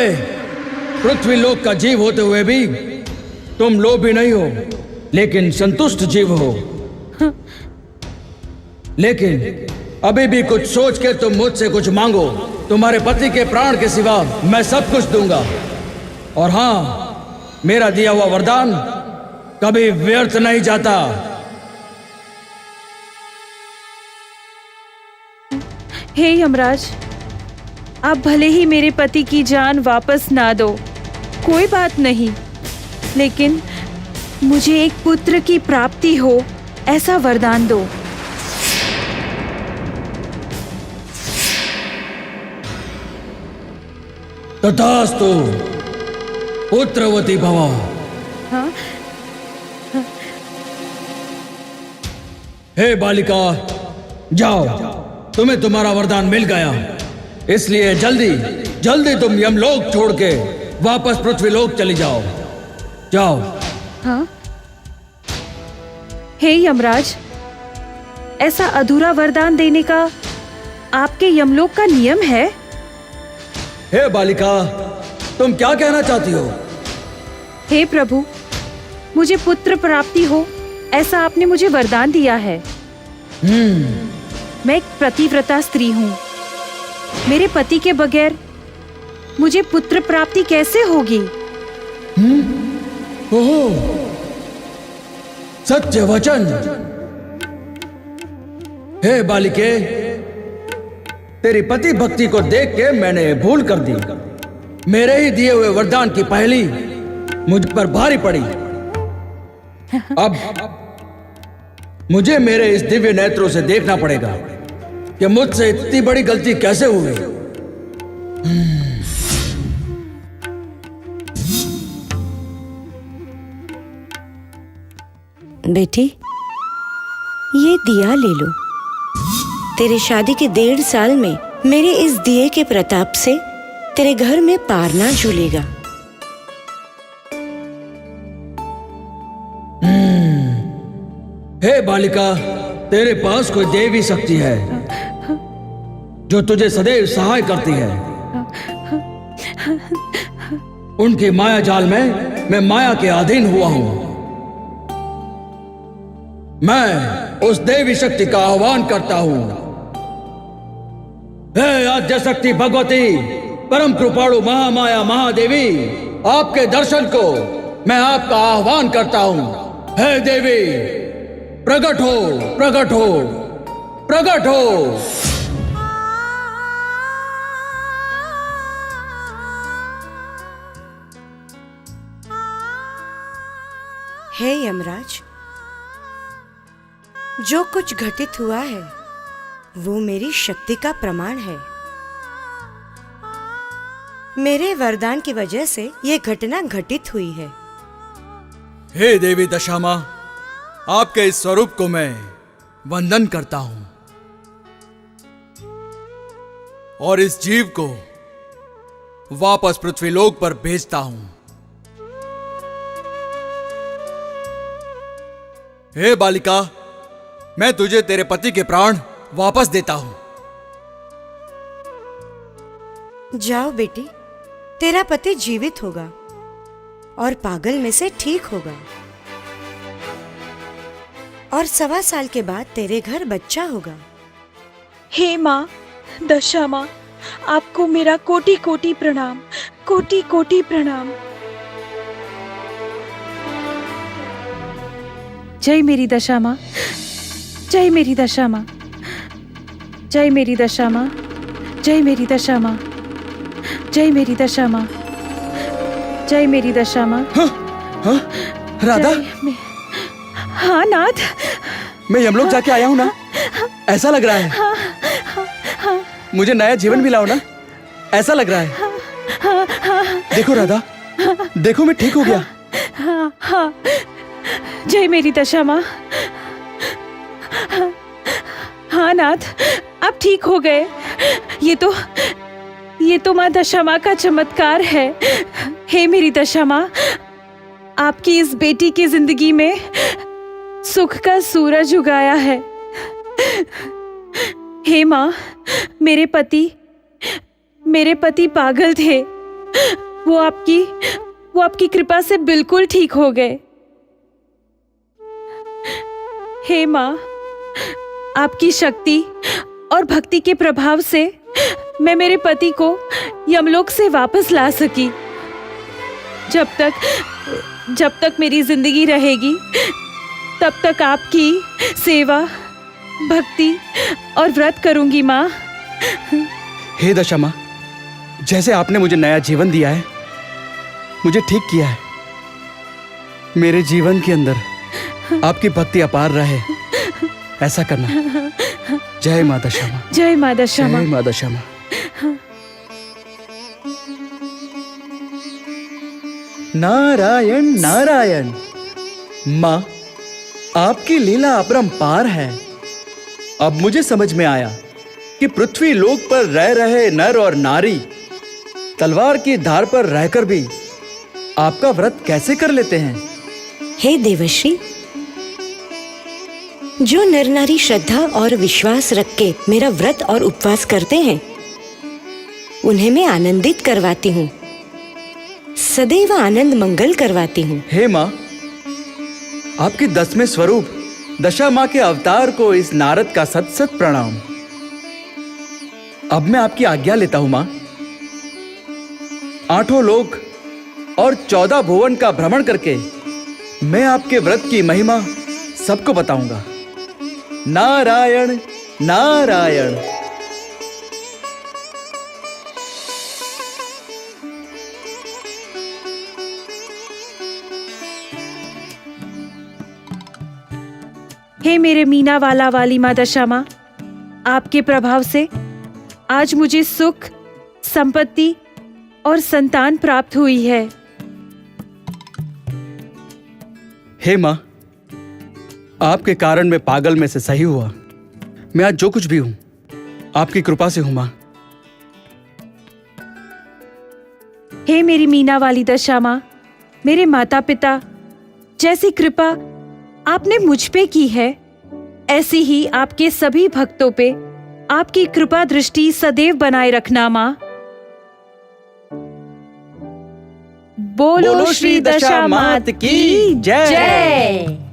पृथ्वी लोक का जीव होते हुए भी तुम लोभी नहीं हो, लेकिन संतुष्ट जीव हो। लेकिन अभी भी कुछ सोच के तुम मुझसे कुछ मांगो। तुम्हारे पति के प्राण के सिवा मैं सब कुछ दूंगा। और हाँ, मेरा दिया हुआ वरदान कभी व्यर्थ नहीं जाता। हे यमराज, आप भले ही मेरे पति की जान वापस ना दो, कोई बात नहीं, लेकिन मुझे एक पुत्र की प्राप्ति हो ऐसा वरदान दो। तथास्तु, पुत्रवती भव। हाँ? हे बालिका, जाओ, तुम्हें तुम्हारा वरदान मिल गया, इसलिए जल्दी जल्दी तुम यमलोक छोड़ के वापस पृथ्वीलोक चली जाओ। जाओ। हाँ? हे यमराज, ऐसा अधूरा वरदान देने का आपके यमलोक का नियम है? हे बालिका, तुम क्या कहना चाहती हो? हे प्रभु, मुझे पुत्र प्राप्ति हो ऐसा आपने मुझे वरदान दिया है। मैं एक पतिव्रता स्त्री हूँ। मेरे पति के बगैर मुझे पुत्र प्राप्ति कैसे होगी? ओह, सत्य वचन। हे बालिके, तेरी पति भक्ति को देख के मैंने भूल कर दी। मेरे ही दिए हुए वरदान की पहली मुझ पर भारी पड़ी। अब मुझे मेरे इस दिव्य नेत्रों से देखना पड़ेगा कि मुझसे इतनी बड़ी गलती कैसे हुई। बेटी, ये दिया ले लो। तेरे शादी के 1.5 साल में मेरे इस दिए के प्रताप से तेरे घर में पारना झूलेगा। हे बालिका, तेरे पास कोई देवी शक्ति है जो तुझे सदैव सहाय करती है। उनकी माया जाल में मैं माया के अधीन हुआ हूं। मैं उस देवी शक्ति का आह्वान करता हूं। हे आद्य शक्ति भगवती, परम कृपाणु महामाया महादेवी, आपके दर्शन को मैं आपका आह्वान करता हूं। हे देवी, प्रकट हो, प्रकट हो, प्रकट हो। हे यमराज, जो कुछ घटित हुआ है वो मेरी शक्ति का प्रमाण है। मेरे वरदान की वजह से ये घटना घटित हुई है। हे देवी दशामा, आपके इस स्वरूप को मैं वंदन करता हूं और इस जीव को वापस पृथ्वीलोक पर भेजता हूं। हे बालिका, मैं तुझे तेरे पति के प्राण वापस देता हूं। जाओ बेटी, तेरा पति जीवित होगा और पागल में से ठीक होगा और 1.25 साल के बाद तेरे घर बच्चा होगा। हे माँ दशामा, आपको मेरा कोटि कोटि प्रणाम, कोटि कोटि प्रणाम। जय मेरी दशामा, जय मेरी दशामा, जय मेरी दशामा, जय मेरी दशामा, जय मेरी दशामा, जय मेरी दशामा। हाँ राधा, हाँ नाथ, मैं यमलोक जाके आया हूँ ना, ऐसा लग रहा है। मुझे नया जीवन मिला ना, ऐसा लग रहा है। देखो राधा, देखो मैं ठीक हो गया। हाँ हाँ, जय मेरी दशामा। हाँ नाथ, आप ठीक हो गए। ये तो माँ दशामा का चमत्कार है। हे मेरी दशामा, आपकी इस बेटी की जिंदगी में सुख का सूरज उगाया है। हे माँ, मेरे पति पागल थे, वो आपकी कृपा से बिल्कुल ठीक हो गए। हे माँ, आपकी शक्ति और भक्ति के प्रभाव से मैं मेरे पति को यमलोक से वापस ला सकी। जब तक मेरी जिंदगी रहेगी तब तक आपकी सेवा, भक्ति और व्रत करूंगी माँ। हे दशामा, जैसे आपने मुझे नया जीवन दिया है, मुझे ठीक किया है, मेरे जीवन के अंदर आपकी भक्ति अपार रहे, ऐसा करना। जय माँ दशामा, जय माँ दशामा, जय माँ दशामा। नारायण नारायण। माँ, आपकी लीला अपरंपार है। अब मुझे समझ में आया कि पृथ्वी लोक पर रह रहे नर और नारी तलवार की धार पर रहकर भी आपका व्रत कैसे कर लेते हैं। हे देवश्री, जो नर नारी श्रद्धा और विश्वास रख के मेरा व्रत और उपवास करते हैं, उन्हें मैं आनंदित करवाती हूँ, सदैव आनंद मंगल करवाती हूँ। हे माँ, आपके 10वें स्वरूप दशा माँ के अवतार को इस नारद का सत सत प्रणाम। अब मैं आपकी आज्ञा लेता हूँ माँ। 8 लोक और 14 भुवन का भ्रमण करके मैं आपके व्रत की महिमा सबको बताऊंगा। नारायण नारायण। हे मेरे मीना वाला वाली माँ दशामा, आपके प्रभाव से आज मुझे सुख, संपत्ति और संतान प्राप्त हुई है। हे माँ, आपके कारण मैं पागल में से सही हुआ। मैं आज जो कुछ भी हूं, आपकी कृपा से हूं माँ। हे मेरी मीना वाली दशामा, मेरे माता पिता जैसी कृपा आपने मुझ पे की है, ऐसी ही आपके सभी भक्तों पे आपकी कृपा दृष्टि सदैव बनाए रखना माँ। बोलो श्री दशा मात की जय।